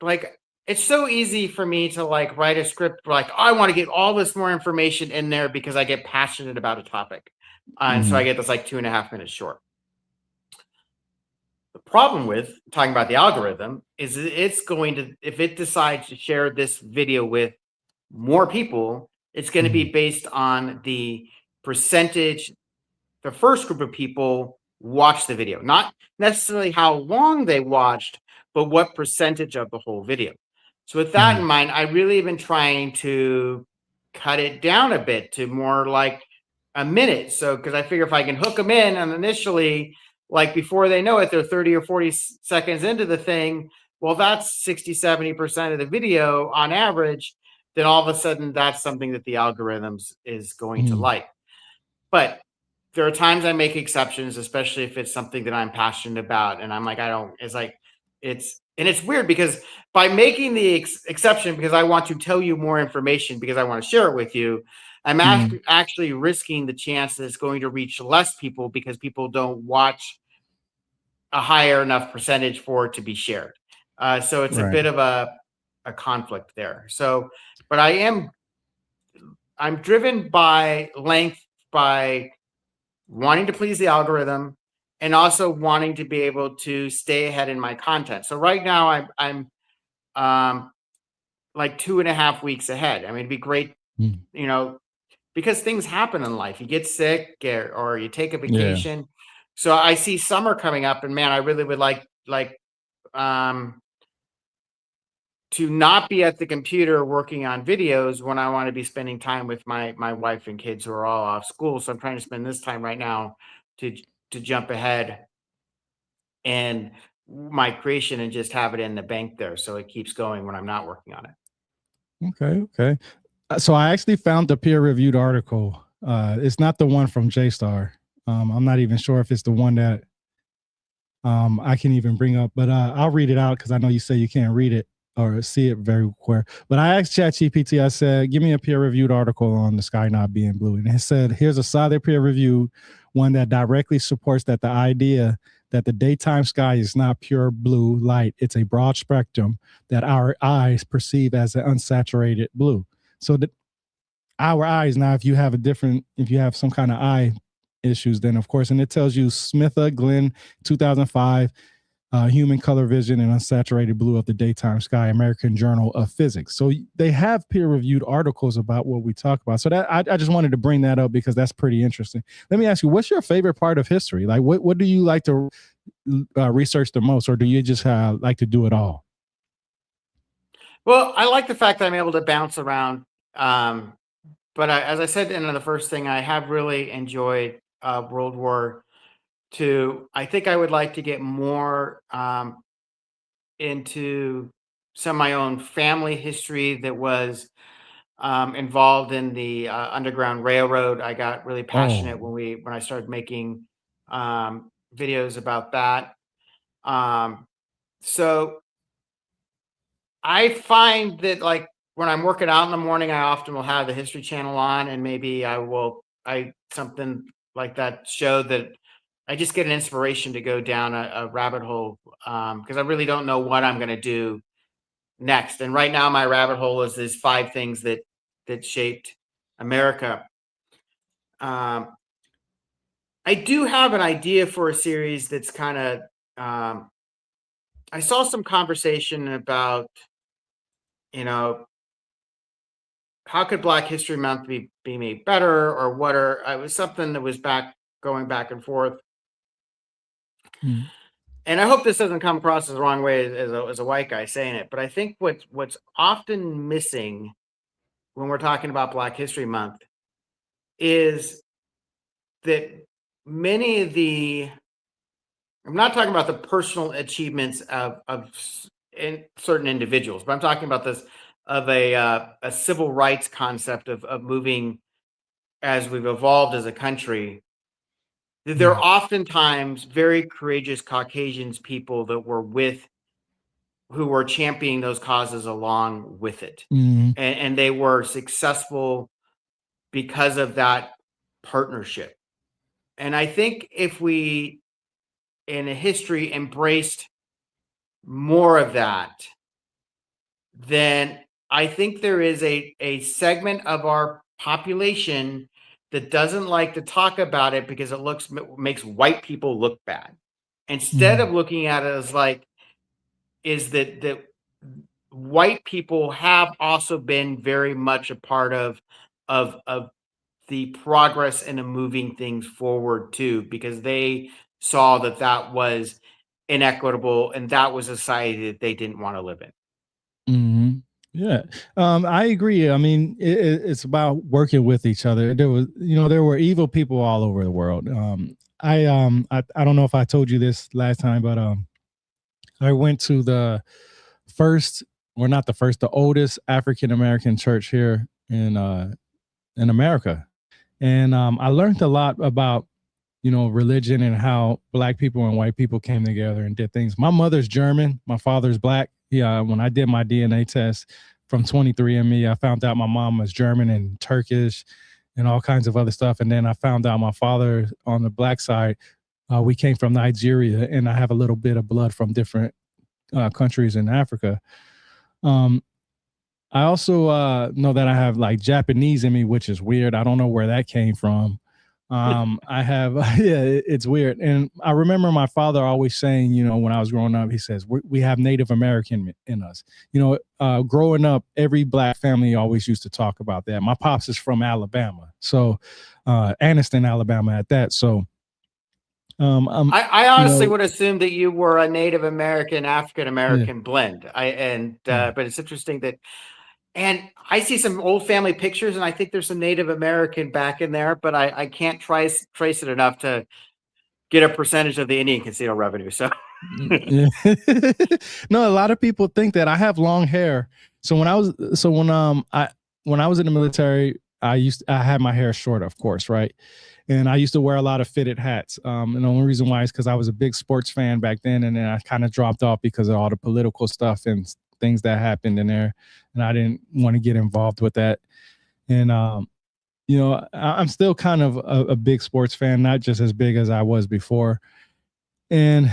like, it's so easy for me to like write a script like, oh, I want to get all this more information in there because I get passionate about a topic. And so I Mhm. get this like 2.5 minutes short. The problem with talking about the algorithm is it's going to, if it decides to share this video with more people, it's going to be Mhm. based on the percentage the first group of people watched the video, not necessarily how long they watched, but what percentage of the whole video. So, with that in Mhm. mind, I really have been trying to cut it down a bit to more like a minute. So, because I figure if I can hook them in and initially, like before they know it, they're 30 or 40 seconds into the thing. Well, that's 60, 70% of the video on average. Then all of a sudden, that's something that the algorithms is going to Mhm. like. But there are times I make exceptions, especially if it's something that I'm passionate about. And I'm like, I don't, it's like, it's weird because by making the exception, because I want to tell you more information because I want to share it with you, I'm Mhm. actually risking the chance that it's going to reach less people because people don't watch a higher enough percentage for it to be shared. So it's a Right. bit of a conflict there. So, but I'm driven by length, by wanting to please the algorithm and also wanting to be able to stay ahead in my content. So right now I'm like 2.5 weeks ahead. I mean, it'd be great, Mhm. you know, because things happen in life. You get sick, or you take a Yeah. vacation. So I see summer coming up, and man, I really would like um to not be at the computer working on videos when I want to be spending time with my wife and kids who are all off school. So I'm trying to spend this time right now to jump ahead and my creation and just have it in the bank there so it keeps going when I'm not working on it. Okay. Okay. So I actually found the peer-reviewed article. It's not the one from JSTAR. I'm not even sure if it's the one that I can even bring up, but I'll read it out because I know you say you can't read it or see it very clear. But I asked ChatGPT, I said, give me a peer reviewed article on the sky not being blue. And it said, here's a solid peer review, one that directly supports that the idea that the daytime sky is not pure blue light, it's a broad spectrum that our eyes perceive as an unsaturated blue. So that our eyes, now, if you have some kind of eye issues, then of course, and it tells you Smitha Glenn 2005, Human Color Vision and Unsaturated Blue of the Daytime Sky, American Journal of Physics. So they have peer-reviewed articles about what we talk about. So that I just wanted to bring that up because that's pretty interesting. Let me ask you, what's your favorite part of history? Like, what do you like to research the most, or do you just like to do it all? Well, I like the fact that I'm able to bounce around. But as I said in the first thing, I have really enjoyed World War II. I think I would like to get more into some of my own family history that was involved in the Underground Railroad. I got really passionate Oh, when I started making videos about that. Um, so I find that, like, when I'm working out in the morning, I often will have the History Channel on, and maybe I something like that show that I just get an inspiration to go down a rabbit hole, because I really don't know what I'm going to do next. And right now, my rabbit hole is these 5 things that shaped America. Um, I do have an idea for a series that's kind of. I saw some conversation about, you know, how could Black History Month be made better, or what are it was something that was going back and forth. mm, And I hope this doesn't come across as the wrong way as a white guy saying it, but I think what's often missing when we're talking about Black History Month is that many of the I'm not talking about the personal achievements in certain individuals, but I'm talking about this of a civil rights concept of moving as we've evolved as a country. There are mm, oftentimes very courageous Caucasians people that were with who were championing those causes along with it, mm, and they were successful because of that partnership. And I think if we in a history embraced more of that, then I think there is a segment of our population that doesn't like to talk about it because it makes white people look bad. Instead of mm, looking at it as like, is that white people have also been very much a part of the progress and of moving things forward too, because they saw that that was inequitable and that was a society that they didn't want to live in. mm. Yeah, I agree. I mean, it's about working with each other. There were evil people all over the world. I don't know if I told you this last time, but I went to the first, or not the first, the oldest African American church here in America, and I learned a lot about religion and how black people and white people came together and did things. My mother's German, my father's black. Yeah, when I did my DNA test from 23andMe, I found out my mom was German and Turkish and all kinds of other stuff. And then I found out my father on the black side, we came from Nigeria, and I have a little bit of blood from different countries in Africa. Um, I also know that I have like Japanese in me, which is weird. I don't know where that came from. I have, yeah, it's weird. And I remember my father always saying, when I was growing up, he says, we have Native American in us. Growing up, every black family always used to talk about that. My pops is from Alabama. So, Anniston, Alabama at that. So, I you honestly know, would assume that you were a Native American, African yeah, American blend. yeah. But it's interesting that, and I see some old family pictures, and I think there's some Native American back in there, but I can't trace it enough to get a percentage of the Indian casino revenue. So Yeah. No, a lot of people think that I have long hair. So when I was in the military, I had my hair short, of course, right? And I used to wear a lot of fitted hats. And the only reason why is because I was a big sports fan back then, and then I kind of dropped off because of all the political stuff and things that happened in there, and I didn't want to get involved with that. And I'm still kind of a big sports fan, not just as big as I was before. And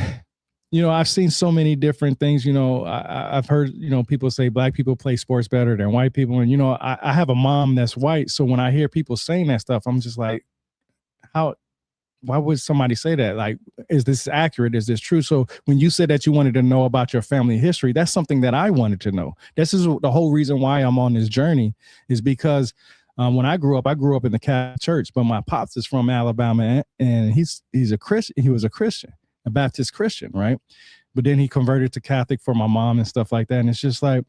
I've seen so many different things. I've heard people say black people play sports better than white people, and I have a mom that's white, so when I hear people saying that stuff, I'm just like, how? Why would somebody say that? Like, is this accurate? Is this true? So when you said that you wanted to know about your family history, that's something that I wanted to know. This is the whole reason why I'm on this journey, is because when I grew up in the Catholic Church, but my pops is from Alabama, and he's a Christian. He was a Christian, a Baptist Christian, right? But then he converted to Catholic for my mom and stuff like that. And it's just like,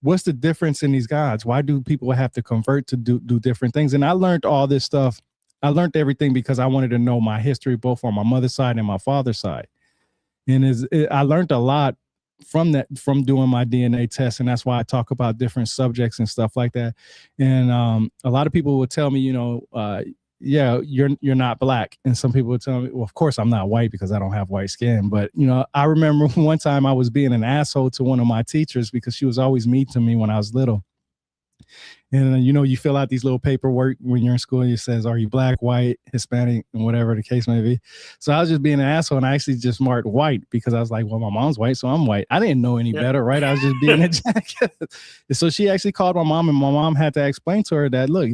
what's the difference in these gods? Why do people have to convert to do different things? And I learned all this stuff. I learned everything because I wanted to know my history, both on my mother's side and my father's side. And I learned a lot from that, from doing my DNA test. And that's why I talk about different subjects and stuff like that. And a lot of people would tell me, yeah, you're not black. And some people would tell me, well, of course I'm not white because I don't have white skin. But I remember one time I was being an asshole to one of my teachers because she was always mean to me when I was little. And you fill out these little paperwork when you're in school, and it says, are you black, white, Hispanic, and whatever the case may be. So I was just being an asshole, and I actually just marked white because I was like, well, my mom's white, so I'm white. I didn't know any yeah. better, right? I was just being a jackass. So she actually called my mom, and my mom had to explain to her that, look,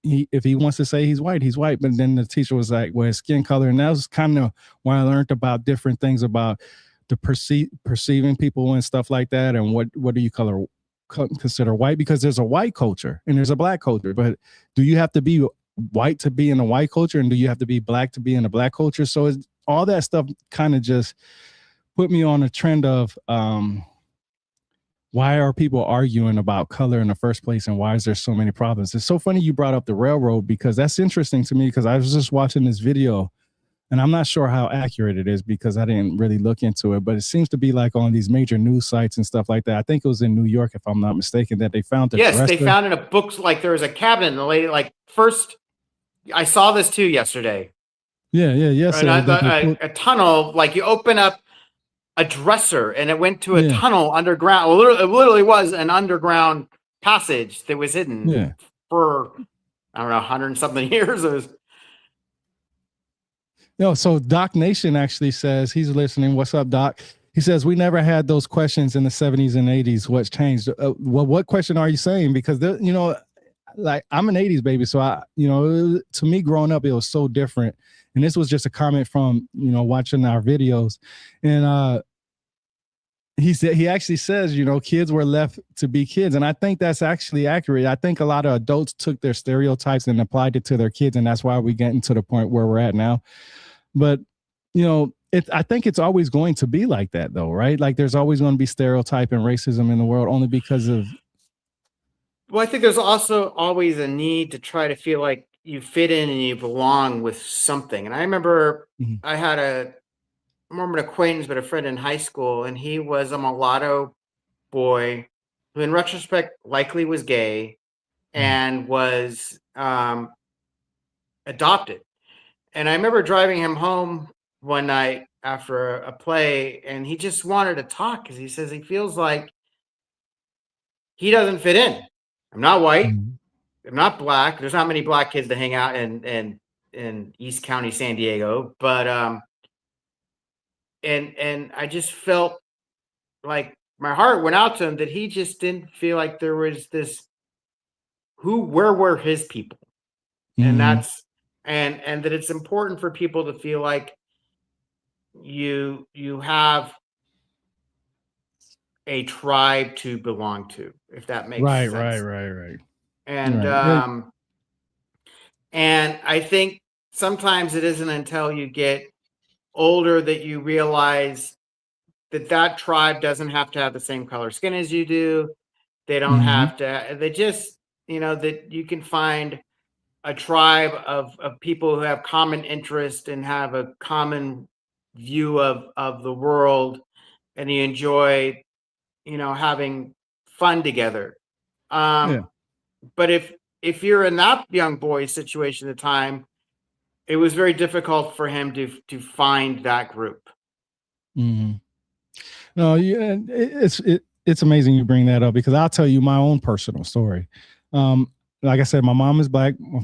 if he wants to say he's white, he's white. But then the teacher was like, well, his skin color. And that was kind of why I learned about different things about the perceiving people and stuff like that. And what do you consider white? Because there's a white culture and there's a black culture. But do you have to be white to be in the white culture? And do you have to be black to be in the black culture? So all that stuff kind of just put me on a trend of, why are people arguing about color in the first place, and why is there so many problems? It's so funny you brought up the railroad, because that's interesting to me, because I was just watching this video, and I'm not sure how accurate it is because I didn't really look into it, but it seems to be like on these major news sites and stuff like that. I think it was in New York, if I'm not mistaken, that they found the Yes, they dresser. found in a book, like there was a cabinet, and the lady, like, first, I saw this too yesterday. Yeah, yesterday that they put. A tunnel, like you open up a dresser and it went to a Yeah, tunnel underground. Well, it literally was an underground passage that was hidden yeah. for, I don't know, 100 and something years. It was, So Doc Nation actually says he's listening. What's up, Doc? He says we never had those questions in the 70s and 80s. What's changed? Well, what question are you saying? Because like I'm an 80s baby, so to me growing up, it was so different. And this was just a comment from watching our videos, and he actually says kids were left to be kids, and I think that's actually accurate. I think a lot of adults took their stereotypes and applied it to their kids, and that's why we getting to the point where we're at now. But I think it's always going to be like that, though, right? Like there's always going to be stereotype and racism in the world, only because of. well, I think there's also always a need to try to feel like you fit in and you belong with something. And I remember Mhm. I had more of an acquaintance, but a friend in high school, and he was a mulatto boy who, in retrospect, likely was gay Mhm. and was adopted. And I remember driving him home one night after a play, and he just wanted to talk because he says he feels like he doesn't fit in. I'm not white. Mhm. I'm not black. There's not many black kids to hang out in East County, San Diego, but and I just felt like my heart went out to him that he just didn't feel like there was this who where were his people, and Mhm. and that it's important for people to feel like you have a tribe to belong to, if that makes Right, right, sense. right, right. And Right. and I think sometimes it isn't until you get older that you realize that that tribe doesn't have to have the same color skin as you do. They don't Mhm. have to. They just, that you can find a tribe of people who have common interest and have a common view of the world, and you enjoy, having fun together. Yeah. But if you're in that young boy's situation at the time, it was very difficult for him to find that group. Mhm. No, yeah, it's amazing you bring that up because I'll tell you my own personal story. Like I said, my mom is black, my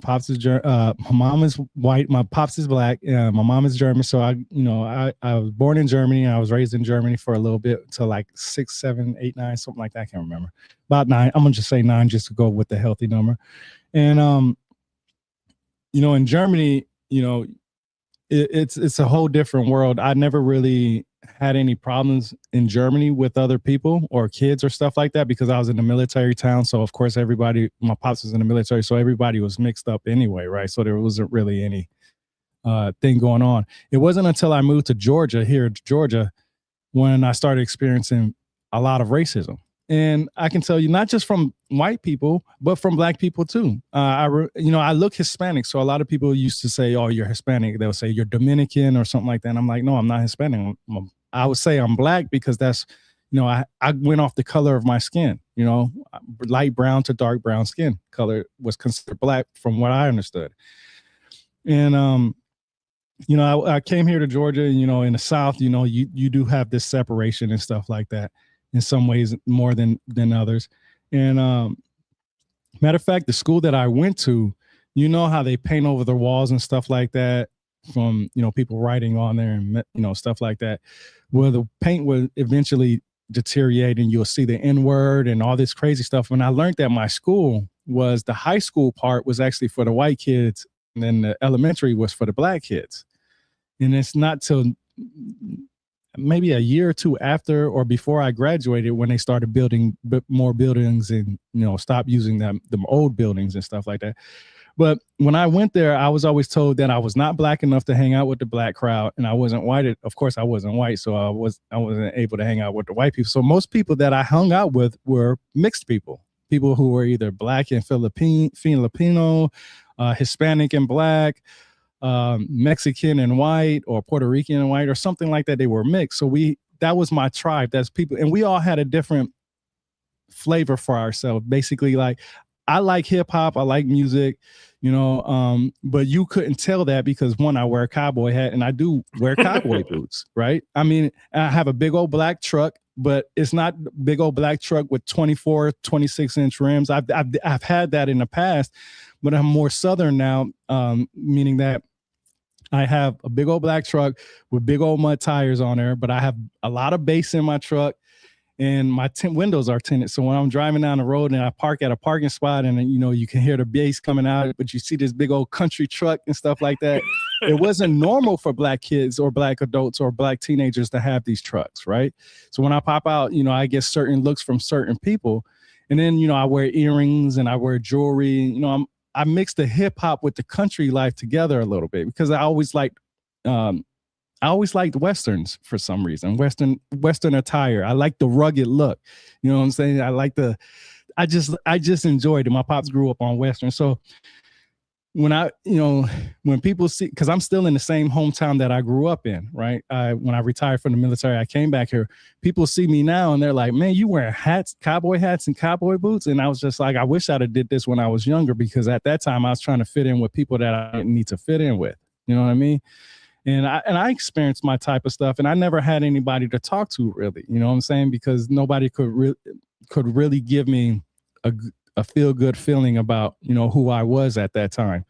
mom is white, my pops is black, my mom is German. So I was born in Germany and I was raised in Germany for a little bit until like 6, 7, 8, 9, something like that. I can't remember. About 9. I'm gonna just say 9 just to go with the healthy number. And in Germany, it's a whole different world. I never really had any problems in Germany with other people or kids or stuff like that because I was in a military town. So of course my pops was in the military, so everybody was mixed up anyway, right? So there wasn't really any thing going on. It wasn't until I moved to Georgia, when I started experiencing a lot of racism. And I can tell you, not just from white people, but from black people too. I look Hispanic, so a lot of people used to say, "Oh, you're Hispanic." They'll say you're Dominican or something like that. And I'm like, no, I'm not Hispanic. I would say I'm black because I went off the color of my skin. Light brown to dark brown skin color was considered black from what I understood. And I came here to Georgia, in the South, you do have this separation and stuff like that in some ways more than others. And matter of fact, the school that I went to, how they paint over the walls and stuff like that from, people writing on there and, stuff like that. Well, the paint will eventually deteriorate and you'll see the N word and all this crazy stuff. And I learned that my school was the high school part was actually for the white kids. And then the elementary was for the black kids. And it's not till maybe a year or two after or before I graduated when they started building more buildings and stop using them old buildings and stuff like that. But when I went there, I was always told that I was not black enough to hang out with the black crowd, and I wasn't white. Of course, I wasn't white, so I wasn't able to hang out with the white people. So most people that I hung out with were mixed people who were either black and Filipino, Hispanic and black, Mexican and white, or Puerto Rican and white, or something like that. They were mixed. So that was my tribe. That's people, and we all had a different flavor for ourselves. Basically, like I like hip hop, I like music, but you couldn't tell that because one, I wear a cowboy hat and I do wear cowboy boots, right? I mean, I have a big old black truck, but it's not big old black truck with 24, 26-inch rims. I've had that in the past, but I'm more Southern now, meaning that I have a big old black truck with big old mud tires on there, but I have a lot of bass in my truck and my windows are tinted. So when I'm driving down the road and I park at a parking spot and, you can hear the bass coming out, but you see this big old country truck and stuff like that. It wasn't normal for black kids or black adults or black teenagers to have these trucks, right? So when I pop out, I get certain looks from certain people. And then, I wear earrings and I wear jewelry. I mix the hip hop with the country life together a little bit because I always liked Westerns for some reason. Western attire. I like the rugged look. You know what I'm saying? I just enjoyed it. My pops grew up on Western. So when people see, because I'm still in the same hometown that I grew up in, right? When I retired from the military, I came back here. People see me now and they're like, man, you wearing cowboy hats and cowboy boots. And I was just like, I wish I'd have did this when I was younger, because at that time I was trying to fit in with people that I didn't need to fit in with. You know what I mean? And I experienced my type of stuff, and I never had anybody to talk to really, you know what I'm saying? Because nobody could really give me a feel good feeling about, who I was at that time.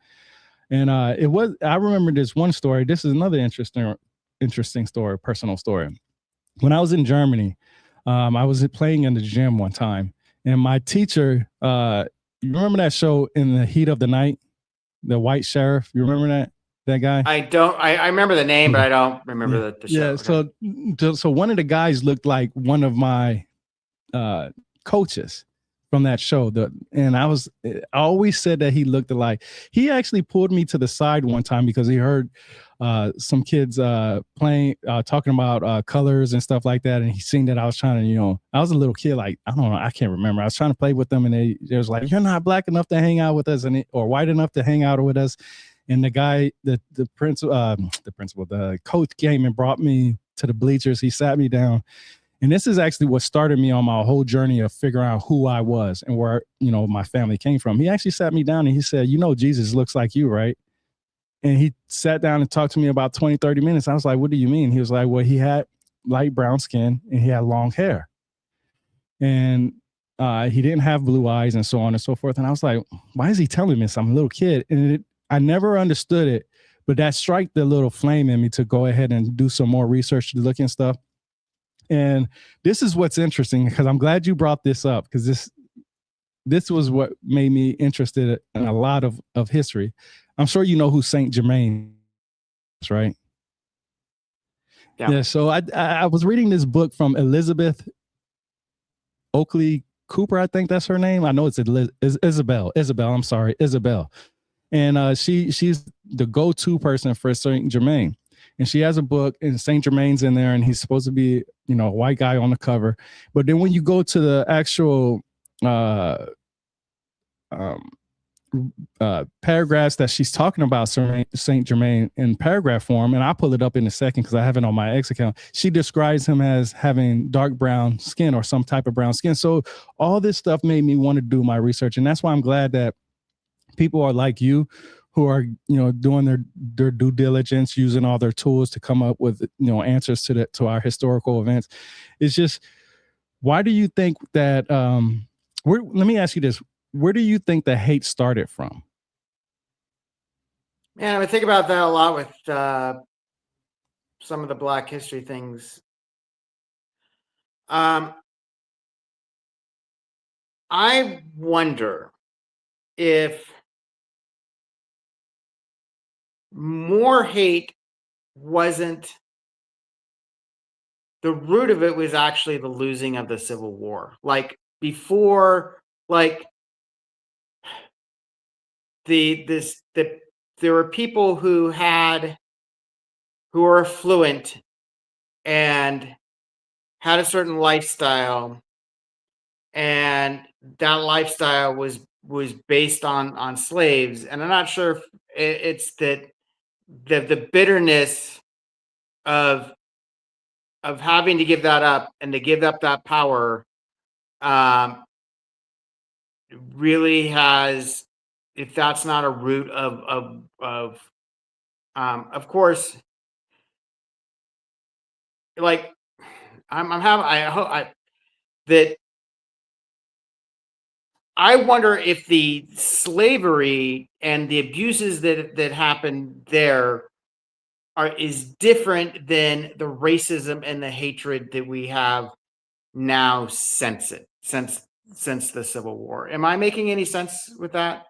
And I remember this one story. This is another interesting story, personal story. When I was in Germany, I was playing in the gym one time, and my teacher, you remember that show In the Heat of the Night? the white sheriff. You remember that guy? I don't. I remember the name, but Yeah. I don't remember Yeah. the show. Yeah. Okay. So one of the guys looked like one of my uh, coaches from that show. I always said that he looked alike. He actually pulled me to the side one time because he heard some kids playing, talking about colors and stuff like that. And he seen that I was trying to, I was a little kid, like, I don't know, I can't remember. I was trying to play with them and they was like, you're not black enough to hang out with us or white enough to hang out with us. And the guy, the principal, the coach came and brought me to the bleachers. He sat me down. And this is actually what started me on my whole journey of figuring out who I was and where, my family came from. He actually sat me down and he said, Jesus looks like you, right? And he sat down and talked to me about 20, 30 minutes. I was like, what do you mean? He was like, well, he had light brown skin and he had long hair. And he didn't have blue eyes and so on and so forth. And I was like, why is he telling me this? I'm a little kid. And I never understood it, but that struck the little flame in me to go ahead and do some more research to look and stuff. And this is what's interesting, because I'm glad you brought this up, because this was what made me interested in a lot of history. I'm sure you know who Saint Germain is, right? Yeah. So I was reading this book from Elizabeth Oakley Cooper. I think that's her name. I know it's Isabel. I'm sorry, Isabel. And she's the go-to person for Saint Germain. And she has a book, and Saint Germain's in there, and he's supposed to be, a white guy on the cover. But then when you go to the actual paragraphs that she's talking about Saint Germain in paragraph form, and I'll pull it up in a second because I have it on my X account. She describes him as having dark brown skin or some type of brown skin. So all this stuff made me want to do my research, and that's why I'm glad that people are like you, who are, doing their due diligence, using all their tools to come up with, answers to our historical events. It's just, why do you think that, let me ask you this. Where do you think the hate started from? Man, I think about that a lot with some of the Black history things. I wonder if more hate wasn't the root of it, was actually the losing of the Civil War. Like before, like there were people who were affluent and had a certain lifestyle, and that lifestyle was based on slaves. And I'm not sure if it's that the bitterness of having to give that up and to give up that power really has, if that's not a root of course, like I'm having, I hope that I wonder if the slavery and the abuses that happened there is different than the racism and the hatred that we have now since the Civil War. Am I making any sense with that?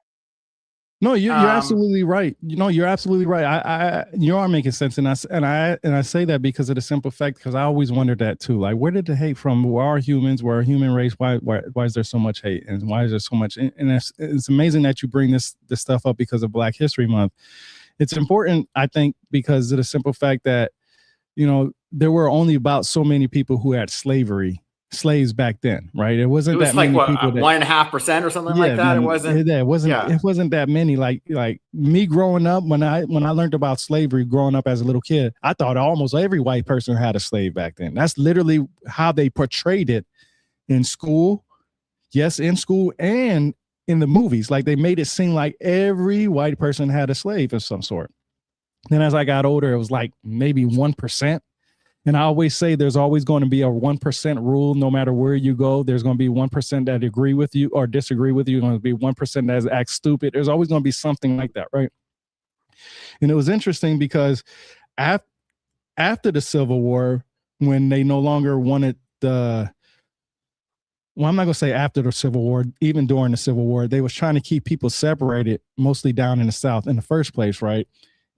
No, you're absolutely right. You're absolutely right. You are making sense, and I say that because of the simple fact, because I always wondered that too. Like, where did the hate from? We are humans. We're a human race. Why is there so much hate, and why is there so much? And it's amazing that you bring this stuff up because of Black History Month. It's important, I think, because of the simple fact that there were only about so many people who had slaves back then, right? It wasn't that like many what, people. 1.5% or something like that. Man, It wasn't. It wasn't that many. Like me growing up, when I learned about slavery, growing up as a little kid, I thought almost every white person had a slave back then. That's literally how they portrayed it in school. Yes, in school and in the movies. Like, they made it seem like every white person had a slave of some sort. Then as I got older, it was like maybe 1%. And I always say there's always going to be a 1% rule. No matter where you go, there's going to be 1% that agree with you or disagree with you. There's going to be 1% that acts stupid. There's always going to be something like that, right? And it was interesting because after the Civil War, when they no longer wanted well, I'm not gonna say after the Civil War, even during the Civil War, they was trying to keep people separated, mostly down in the South in the first place, right?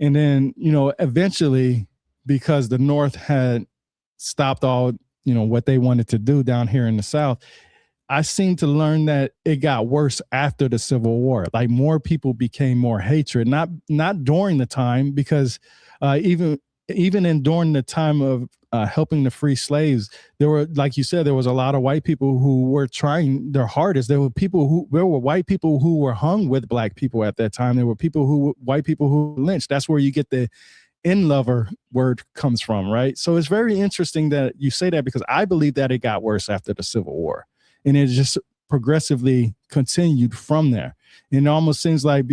And then, eventually, because the North had stopped all, what they wanted to do down here in the South, I seem to learn that it got worse after the Civil War. Like more people became more hatred, not during the time, because even in during the time of helping the free slaves, there were, like you said, there was a lot of white people who were trying their hardest. There were white people who were hung with black people at that time. There were white people who were lynched. That's where you get the in lover word comes from, right? So it's very interesting that you say that, because I believe that it got worse after the Civil War, and it just progressively continued from there. And it almost seems like,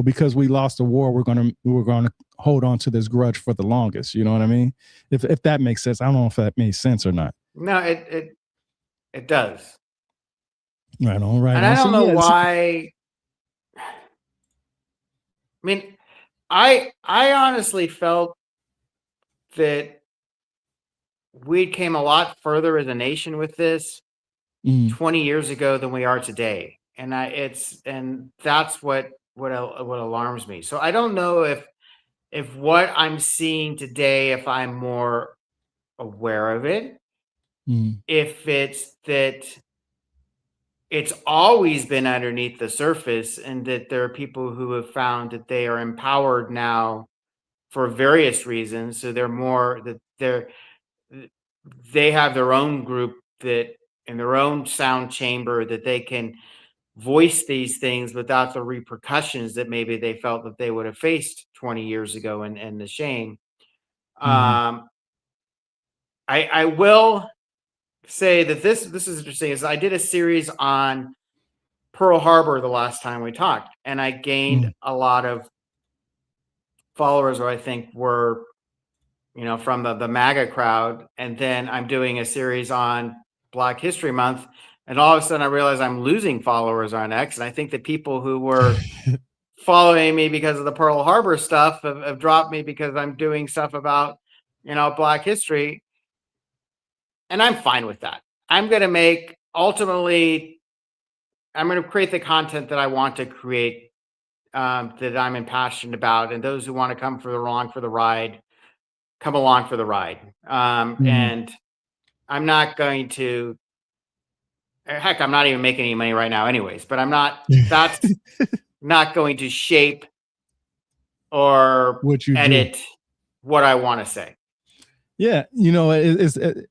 because we lost the war, we're gonna hold on to this grudge for the longest. You know what I mean? If that makes sense. I don't know if that makes sense or not. No, it does. Right on, right And I on. So don't know yeah, why. I mean, I honestly felt that we came a lot further as a nation with this mm, 20 years ago than we are today. And that's what alarms me. So I don't know if what I'm seeing today, if I'm more aware of it, mm, if it's that it's always been underneath the surface, and that there are people who have found that they are empowered now for various reasons. So they're more that they have their own group that in their own sound chamber that they can voice these things without the repercussions that maybe they felt that they would have faced 20 years ago, and the shame. mm, Um, I will say that this is interesting. Is I did a series on Pearl Harbor the last time we talked, and I gained mm. a lot of followers who I think were, from the MAGA crowd. And then I'm doing a series on Black History Month, and all of a sudden I realize I'm losing followers on X. And I think the people who were following me because of the Pearl Harbor stuff have dropped me because I'm doing stuff about, Black history. And I'm fine with that. I'm going to make ultimately, I'm going to create the content that I want to create, that I'm impassioned about. And those who want to come for the ride, come along for the ride. Mm. And I'm not going to, heck, I'm not even making any money right now, anyways, but that's not going to shape or What you do. edit what I want to say. Yeah,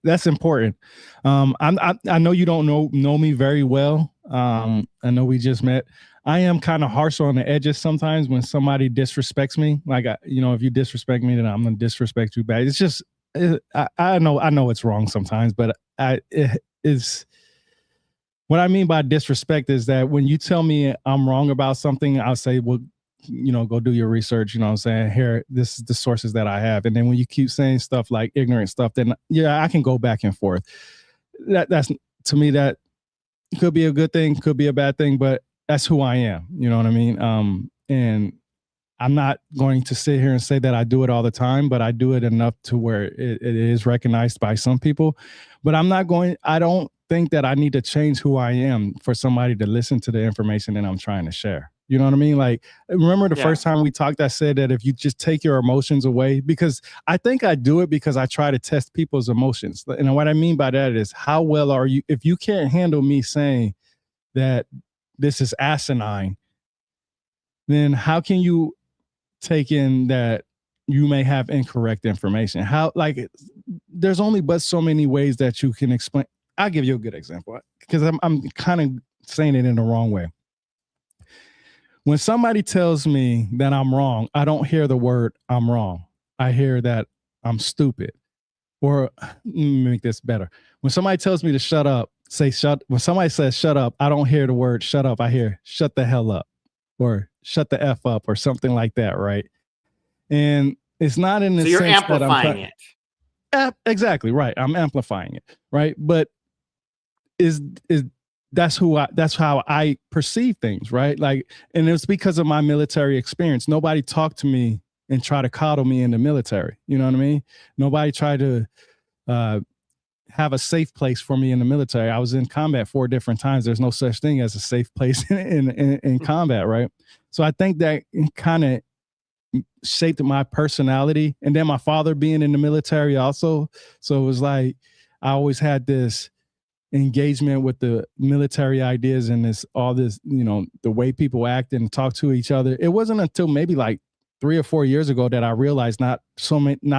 that's important. I know you don't know me very well. I know we just met. I am kind of harsh on the edges sometimes when somebody disrespects me. Like, if you disrespect me, then I'm gonna disrespect you back. It's just, I know it's wrong sometimes, but it is. What I mean by disrespect is that when you tell me I'm wrong about something, I'll say, well, go do your research. You know what I'm saying? Here, this is the sources that I have. And then when you keep saying stuff like ignorant stuff, then yeah, I can go back and forth. That's to me, that could be a good thing, could be a bad thing, but that's who I am. You know what I mean? And I'm not going to sit here and say that I do it all the time, but I do it enough to where it is recognized by some people. But I don't think that I need to change who I am for somebody to listen to the information that I'm trying to share. You know what I mean? Like, remember the Yeah. first time we talked, I said that if you just take your emotions away, because I think I do it because I try to test people's emotions. And what I mean by that is, how well are you, if you can't handle me saying that this is asinine, then how can you take in that you may have incorrect information? How, like, there's only but so many ways that you can explain. I'll give you a good example, because I'm kind of saying it in the wrong way. When somebody tells me that I'm wrong, I don't hear the word I'm wrong. I hear that I'm stupid. Or let me make this better. When somebody tells me to shut up, say shut. When somebody says shut up, I don't hear the word shut up. I hear shut the hell up, or shut the F up, or something like that, right? And it's not in the So you're sense that I'm amplifying trying. it. Exactly right. I'm amplifying it, right? But is that's how I perceive things, right? Like, and it's because of my military experience. Nobody talked to me and try to coddle me in the military. You know what I mean? Nobody tried to uh, have a safe place for me in the military. I was in combat 4 different times. There's no such thing as a safe place in combat, right? So I think that kind of shaped my personality. And then my father being in the military also. So it was like I always had this engagement with the military ideas and this all this, the way people act and talk to each other. It wasn't until maybe like 3 or 4 years ago that I realized not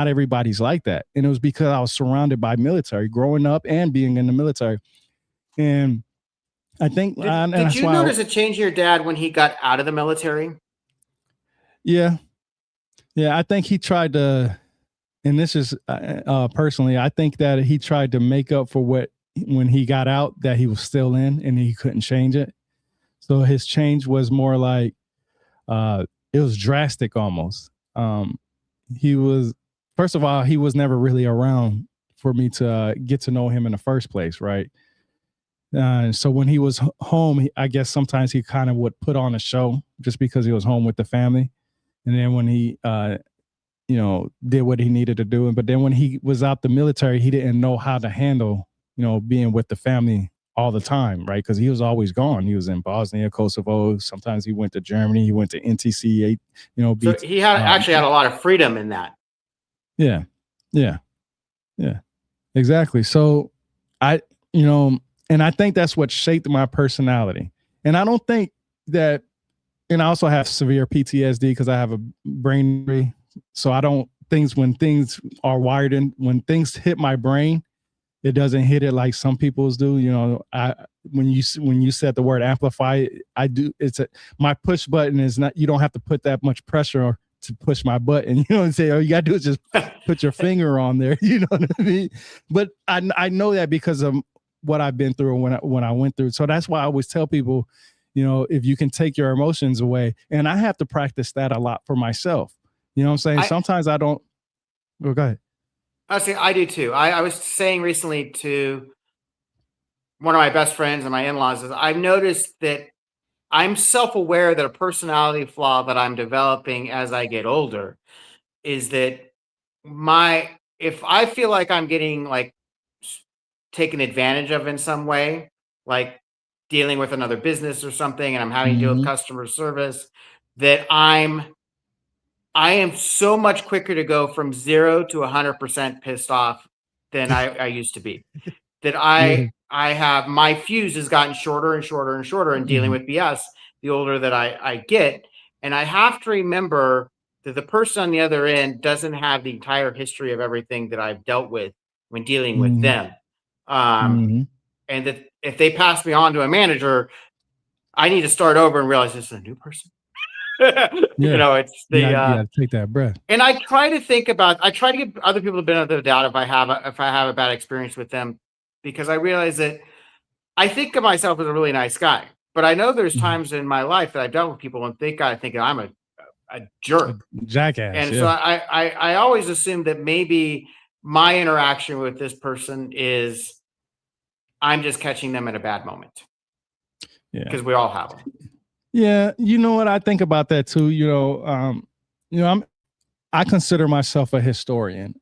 everybody's like that. And it was because I was surrounded by military growing up and being in the military. And I think and Did that's you why notice a change in your dad when he got out of the military? yeah. Yeah, I think he tried to, and this is personally, I think that he tried to make up for what when he got out that he was still in and he couldn't change it. So his change was more like it was drastic almost. He was first of all, he was never really around for me to get to know him in the first place, right? So when he was home, I guess sometimes he kind of would put on a show just because he was home with the family. And then when he did what he needed to do. But then when he was out the military, he didn't know how to handle, being with the family all the time, right? Because he was always gone. He was in Bosnia, Kosovo. Sometimes he went to Germany. He went to NTC, So beat. he had actually had a lot of freedom in that. Yeah, yeah, yeah, exactly. So I, and I think that's what shaped my personality. And I don't think that, and I also have severe PTSD because I have a brain injury. So I don't when things are wired in, when things hit my brain, it doesn't hit it like some people's do. When you said the word amplify, I do. My push button is not. You don't have to put that much pressure to push my button. You know what I'm saying? All you gotta do is just put your finger on there. You know what I mean? But I know that because of what I've been through when I went through. So that's why I always tell people, if you can take your emotions away, and I have to practice that a lot for myself. You know what I'm saying? Sometimes I don't. Oh, go ahead. I do too. I was saying recently to one of my best friends and my in-laws is I've noticed that I'm self-aware that a personality flaw that I'm developing as I get older is that if I feel like I'm getting like taken advantage of in some way, like dealing with another business or something, and I'm having to deal with Mm-hmm. customer service, that I am so much quicker to go from 0 to 100% pissed off than I used to be. That Yeah. I have my fuse has gotten shorter and shorter and shorter in dealing Mm-hmm. with BS the older that I get. And I have to remember that the person on the other end doesn't have the entire history of everything that I've dealt with when dealing with Mm-hmm. them. Um, Mm-hmm. and that if they pass me on to a manager, I need to start over and realize this is a new person. Yeah. It's You gotta take that breath. and I try to give other people the benefit of the doubt if I have a bad experience with them, because I realize that I think of myself as a really nice guy, but I know there's Mhm. times in my life that I've dealt with people and think I think I'm a A jerk. jackass. And so Yeah. I always assume that maybe my interaction with this person is I'm just catching them at a bad moment Yeah. because we all have them. Yeah. You know what? I think about that too. I consider myself a historian,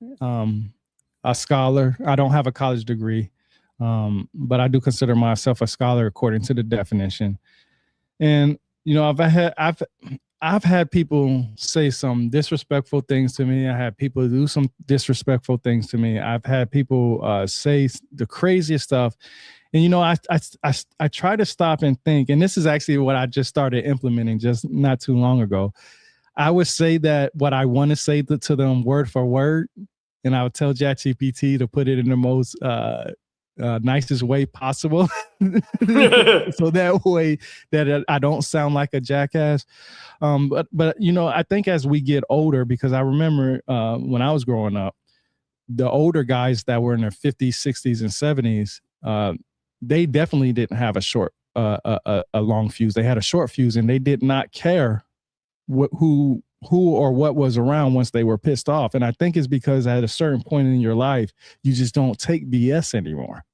a scholar. I don't have a college degree, but I do consider myself a scholar according to the definition. And I've had people say some disrespectful things to me. I had people do some disrespectful things to me. I've had people say the craziest stuff. And I try to stop and think. And this is actually what I just started implementing just not too long ago. I would say that what I want to say to them word for word, and I would tell ChatGPT to put it in the most nicest way possible, so that way that I don't sound like a jackass. But I think as we get older, because I remember when I was growing up, the older guys that were in their 50s, 60s, and 70s, they definitely didn't have a long fuse. They had a short fuse, and they did not care who or what was around once they were pissed off. And I think it's because at a certain point in your life, you just don't take BS anymore.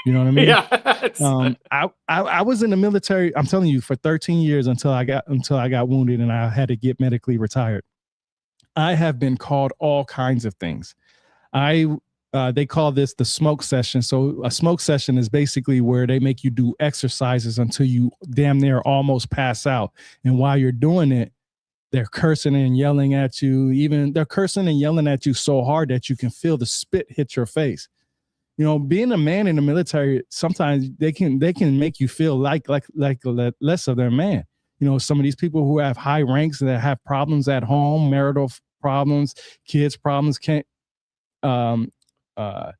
You know what I mean? Yeah. I was in the military, I'm telling you, for 13 years until I got wounded and I had to get medically retired. I have been called all kinds of things. I They call this the smoke session. So a smoke session is basically where they make you do exercises until you damn near almost pass out. And while you're doing it, they're cursing and yelling at you. Even they're cursing and yelling at you so hard that you can feel the spit hit your face. You know, being a man in the military, sometimes they can make you feel like less of their man. You know, some of these people who have high ranks that have problems at home, marital problems, kids problems, can't um, uh,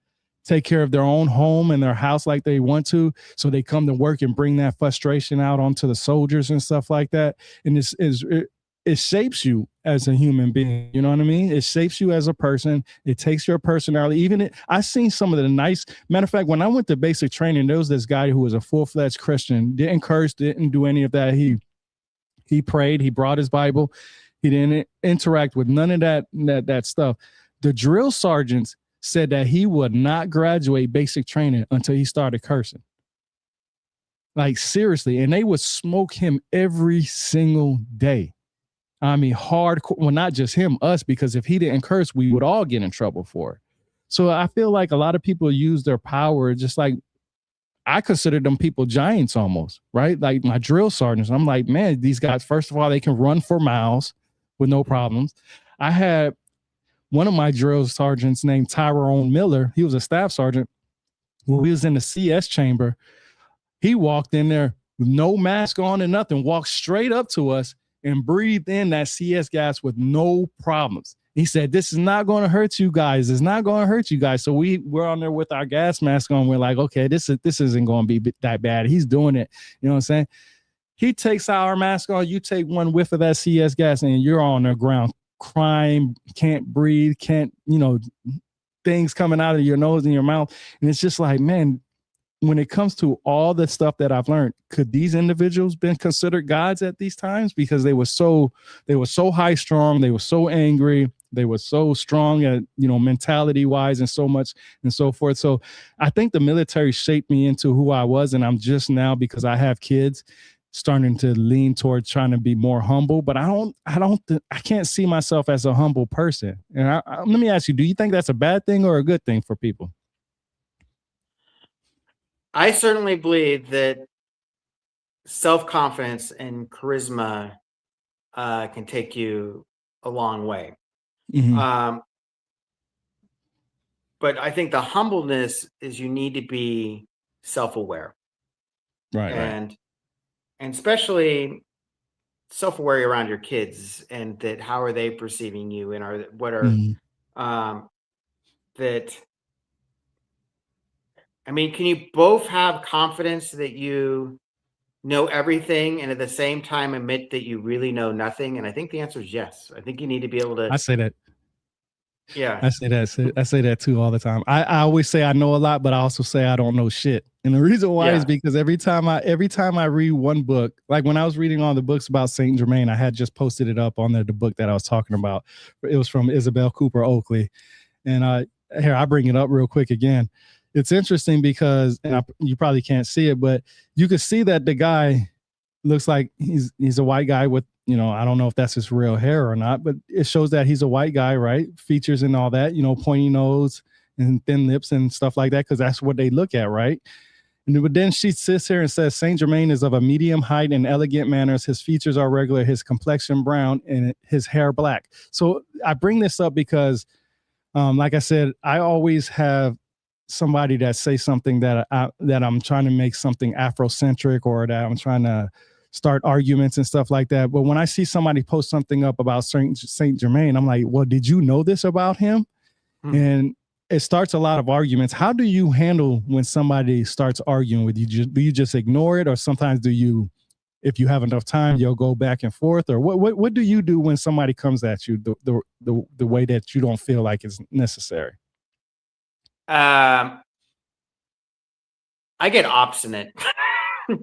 take care of their own home and their house like they want to. So they come to work and bring that frustration out onto the soldiers and stuff like that. And it shapes you as a human being. You know what I mean? It shapes you as a person. It takes your personality. I've seen some of the nice, matter of fact, when I went to basic training, there was this guy who was a full-fledged Christian, didn't curse, didn't do any of that. He prayed, he brought his Bible, he didn't interact with none of that stuff. The drill sergeants said that he would not graduate basic training until he started cursing. Like seriously, and they would smoke him every single day. I mean, hardcore. Well, not just him, us, because if he didn't curse, we would all get in trouble for it. So I feel like a lot of people use their power just like I consider them people giants almost, right? Like my drill sergeants. I'm like, man, these guys, first of all, they can run for miles with no problems. I had one of my drill sergeants named Tyrone Miller. He was a staff sergeant. When we was in the CS chamber, he walked in there with no mask on and nothing, walked straight up to us and breathed in that CS gas with no problems. He said, this is not going to hurt you guys. It's not going to hurt you guys. So we're on there with our gas mask on. We're like, okay, this isn't going to be that bad. He's doing it. You know what I'm saying? He takes our mask on. You take one whiff of that CS gas and you're on the ground crying, can't breathe, can't, things coming out of your nose and your mouth. And it's just like, man, when it comes to all the stuff that I've learned, could these individuals been considered gods at these times? Because they were so high strung, they were so angry, they were so strong at, mentality wise and so much and so forth. So I think the military shaped me into who I was. And I'm just now, because I have kids, starting to lean towards trying to be more humble, but I can't see myself as a humble person. And let me ask you, do you think that's a bad thing or a good thing for people? I certainly believe that self-confidence and charisma can take you a long way. Mm-hmm. But I think the humbleness is you need to be self-aware. Right. And especially self-aware around your kids and that how are they perceiving you and that I mean, can you both have confidence that you know everything and at the same time admit that you really know nothing? And I think the answer is yes. I think you need to be able to. I say that. Yeah. I say that too all the time. I always say I know a lot, but I also say I don't know shit. And the reason why is because every time I read one book, like when I was reading all the books about Saint Germain, I had just posted it up on the book that I was talking about. It was from Isabel Cooper Oakley. And here, I bring it up real quick again. It's interesting because, and you probably can't see it, but you can see that the guy looks like he's a white guy with, I don't know if that's his real hair or not, but it shows that he's a white guy, right? Features and all that, pointy nose and thin lips and stuff like that, because that's what they look at, right? But then she sits here and says, Saint Germain is of a medium height and elegant manners. His features are regular, his complexion brown, and his hair black. So I bring this up because, like I said, I always have somebody that say something that I'm trying to make something Afrocentric or that I'm trying to start arguments and stuff like that. But when I see somebody post something up about Saint Germain, I'm like, well, did you know this about him? And it starts a lot of arguments. How do you handle when somebody starts arguing with you? Do you just ignore it? Or sometimes if you have enough time, you'll go back and forth? Or what do you do when somebody comes at you the way that you don't feel like it's necessary? I get obstinate. I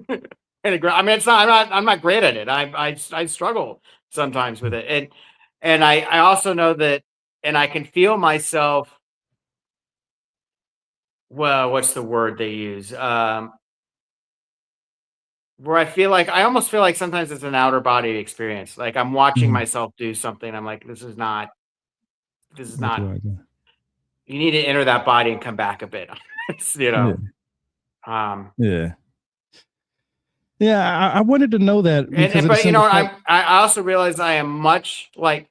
mean, I'm not great at it. I struggle sometimes with it. And I also know that, and I can feel myself. Well, what's the word they use? Where I almost feel like sometimes it's an outer body experience. Like I'm watching myself do something. I'm like, this is not, you need to enter that body and come back a bit. You Yeah. know. Yeah. Yeah. I wanted to know that because of the But simple fact. I also realize I am much like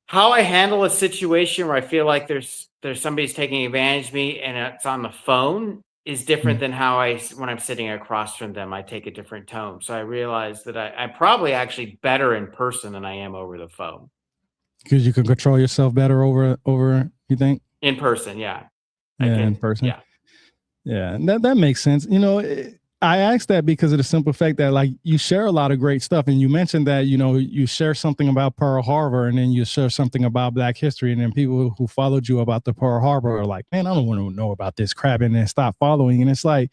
how I handle a situation where I feel like there's somebody's taking advantage of me and it's on the phone is different than how when I'm sitting across from them, I take a different tone. So I realized that I'm probably actually better in person than I am over the phone. Because you can control yourself better over you think? In person, yeah. Yeah, in person. Yeah. Yeah, and that makes sense. I asked that because of the simple fact that like you share a lot of great stuff, and you mentioned that you share something about Pearl Harbor, and then you share something about Black history, and then people who followed you about the Pearl Harbor are like, "Man, I don't want to know about this crap," and then stop following. And it's like,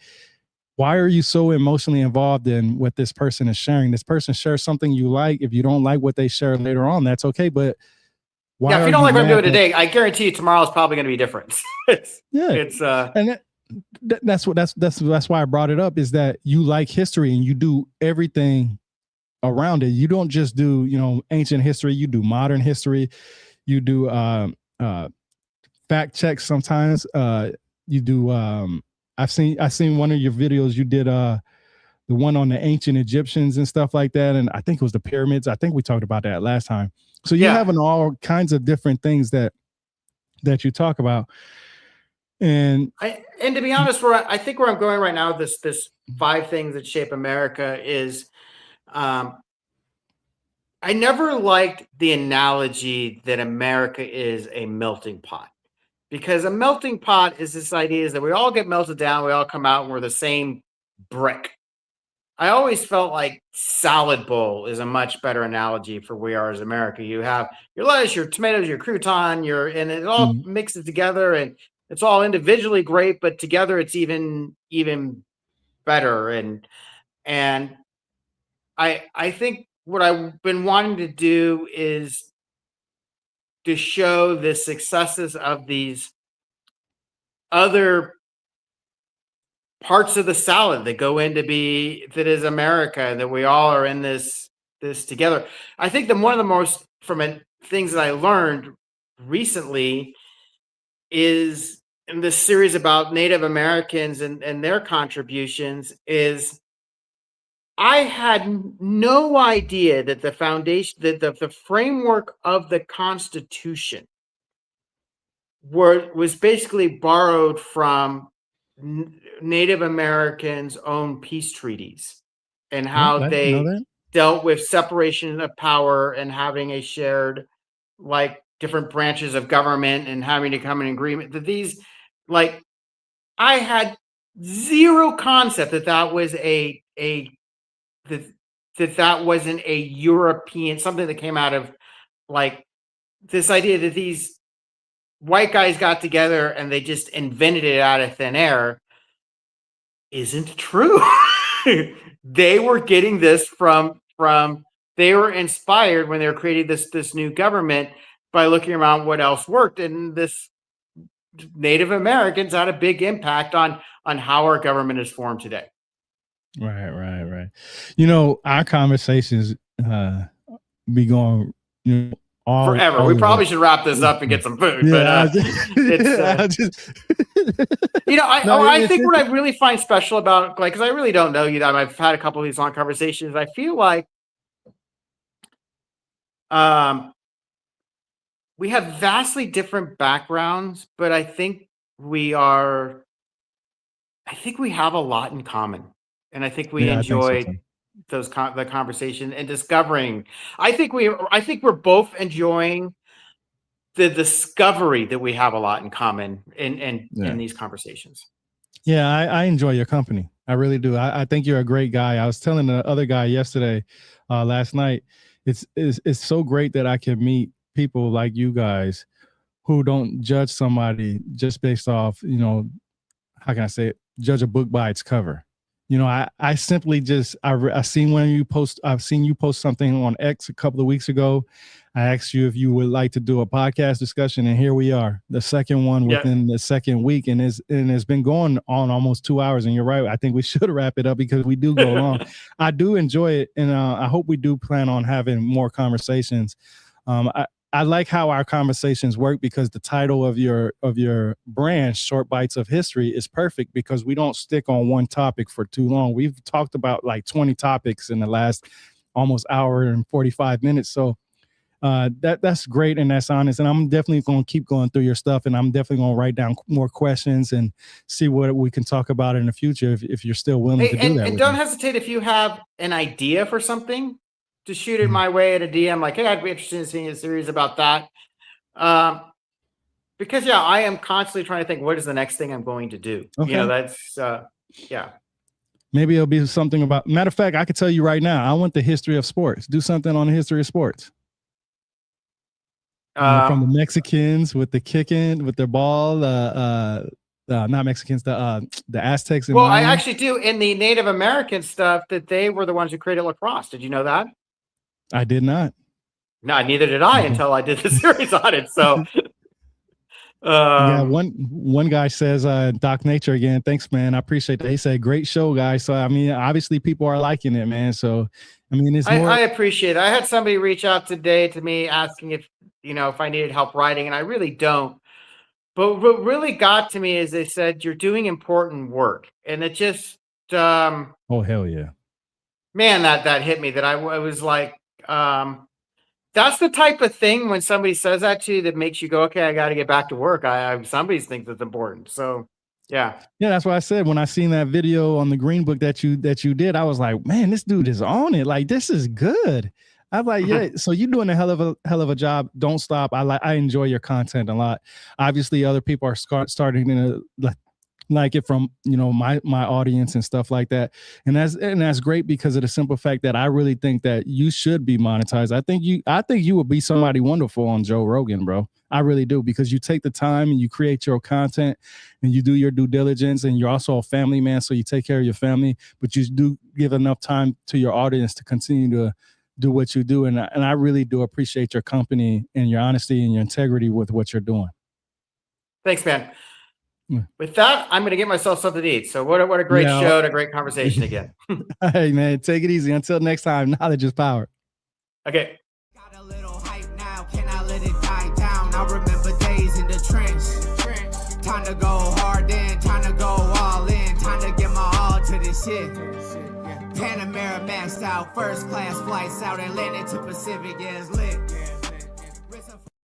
why are you so emotionally involved in what this person is sharing? This person shares something you like. If you don't like what they share later on, that's okay. But why Yeah, if are you don't you like what I'm doing mad that? today, I guarantee you tomorrow is probably going to be different. Yeah, It's and that's why I brought it up is that you like history and you do everything around it. You don't just do ancient history. You do modern history. You do fact checks sometimes. You do. I've seen one of your videos. You did the one on the ancient Egyptians and stuff like that, and I think it was the pyramids. I think we talked about that last time. So you're yeah. having all kinds of different things that you talk about. And To be honest, I think where I'm going right now, this 5 things that shape America is, I never liked the analogy that America is a melting pot, because a melting pot is this idea is that we all get melted down, we all come out, and we're the same brick. I always felt like salad bowl is a much better analogy for we are as America. You have your lettuce, your tomatoes, your crouton, and it all mixes together, and it's all individually great, but together it's even better. And I think what I've been wanting to do is to show the successes of these other parts of the salad that go into that is America, and that we all are in this together. I think that one of the most things that I learned recently is in this series about Native Americans and their contributions is I had no idea that the foundation, that the framework of the Constitution was basically borrowed from Native Americans' own peace treaties, and oh, how I didn't know they that. dealt with separation of power and having a shared, like, different branches of government and having to come in agreement. That these, like, I had zero concept that that was that wasn't a European, something that came out of, like, this idea that these white guys got together and they just invented it out of thin air isn't true. They were getting this from they were inspired when they were creating this new government by looking around what else worked, and this Native Americans had a big impact on how our government is formed today. Right. Our conversations be going, Forever. all We over. probably should wrap this up and get some food. Yeah, But I think what I really find special about, like, because I really don't know you, that I've had a couple of these long conversations. I feel like we have vastly different backgrounds, but I think we have a lot in common, and I think we I think so enjoy too. the conversation and discovering. I think we're both enjoying the discovery that we have a lot in common in these conversations. Yeah, I enjoy your company. I really do. I think you're a great guy. I was telling the other guy yesterday, last night, it's so great that I can meet people like you guys who don't judge somebody just based off, how can I say it? Judge a book by its cover. I simply just I seen I've seen you post something on X a couple of weeks ago. I asked you if you would like to do a podcast discussion, and here we are, the second one within the second week, and it's been going on almost 2 hours. And you're right, I think we should wrap it up because we do go long. I do enjoy it, and I hope we do plan on having more conversations. I like how our conversations work because the title of your brand, Short Bites of History, is perfect because we don't stick on one topic for too long. We've talked about like 20 topics in the last almost hour and 45 minutes. So that's great and that's honest. And I'm definitely going to keep going through your stuff, and I'm definitely going to write down more questions and see what we can talk about in the future if you're still willing Hey, to do that and with don't me. hesitate if you have an idea for something to shoot it Mhm. my way at a DM. Like, hey, I'd be interested in seeing a series about that. Um, because yeah, I am constantly trying to think what is the next thing I'm going to do. Okay. That's yeah. Maybe it'll be something about, matter of fact, I could tell you right now, I want the history of sports. Do something on the history of sports. From the Um, Mexicans with the kicking with their ball, not Mexicans, the Aztecs in well, I Mayan. actually do in the Native American stuff that they were the ones who created lacrosse. Did you know that? I did not. No, neither did I Okay. until I did the series on it. So, Yeah, um, one guy says, Doc Nature again. Thanks, man. I appreciate that. He said, great show, guys. So I mean, obviously people are liking it, man. So I mean, it's I more. appreciate it. I had somebody reach out today to me asking if if I needed help writing, and I really don't. But what really got to me is they said you're doing important work, and it just Oh hell yeah. man, that hit me. That I was like, that's the type of thing when somebody says that to you that makes you go, okay, I got to get back to work. Somebody thinks it's important. So yeah. Yeah, that's what I said when I seen that video on the Green Book that you did. I was like, man, this dude is on it. Like, this is good. I'm like, yeah. So you're doing a hell of a job. Don't stop. I enjoy your content a lot. Obviously, other people are starting to like it from my audience and stuff like that, and that's great because of the simple fact that I really think that you should be monetized. I think you would be somebody wonderful on Joe Rogan, bro. I really do, because you take the time and you create your content and you do your due diligence, and you're also a family man, so you take care of your family, but you do give enough time to your audience to continue to do what you do. And I really do appreciate your company and your honesty and your integrity with what you're doing. Thanks, man. Yeah. With that, I'm going to get myself something to eat. So what a great Yeah. show and a great conversation again. Hey man, take it easy. Until next time, knowledge is power. Okay. Got a little hype now, can I let it die down? I remember days in the trench. Time to go hard in, time to go all in, time to get my all to this shit. Panamera maxed out, first class flights out, Atlantic to Pacific, yeah, it's lit.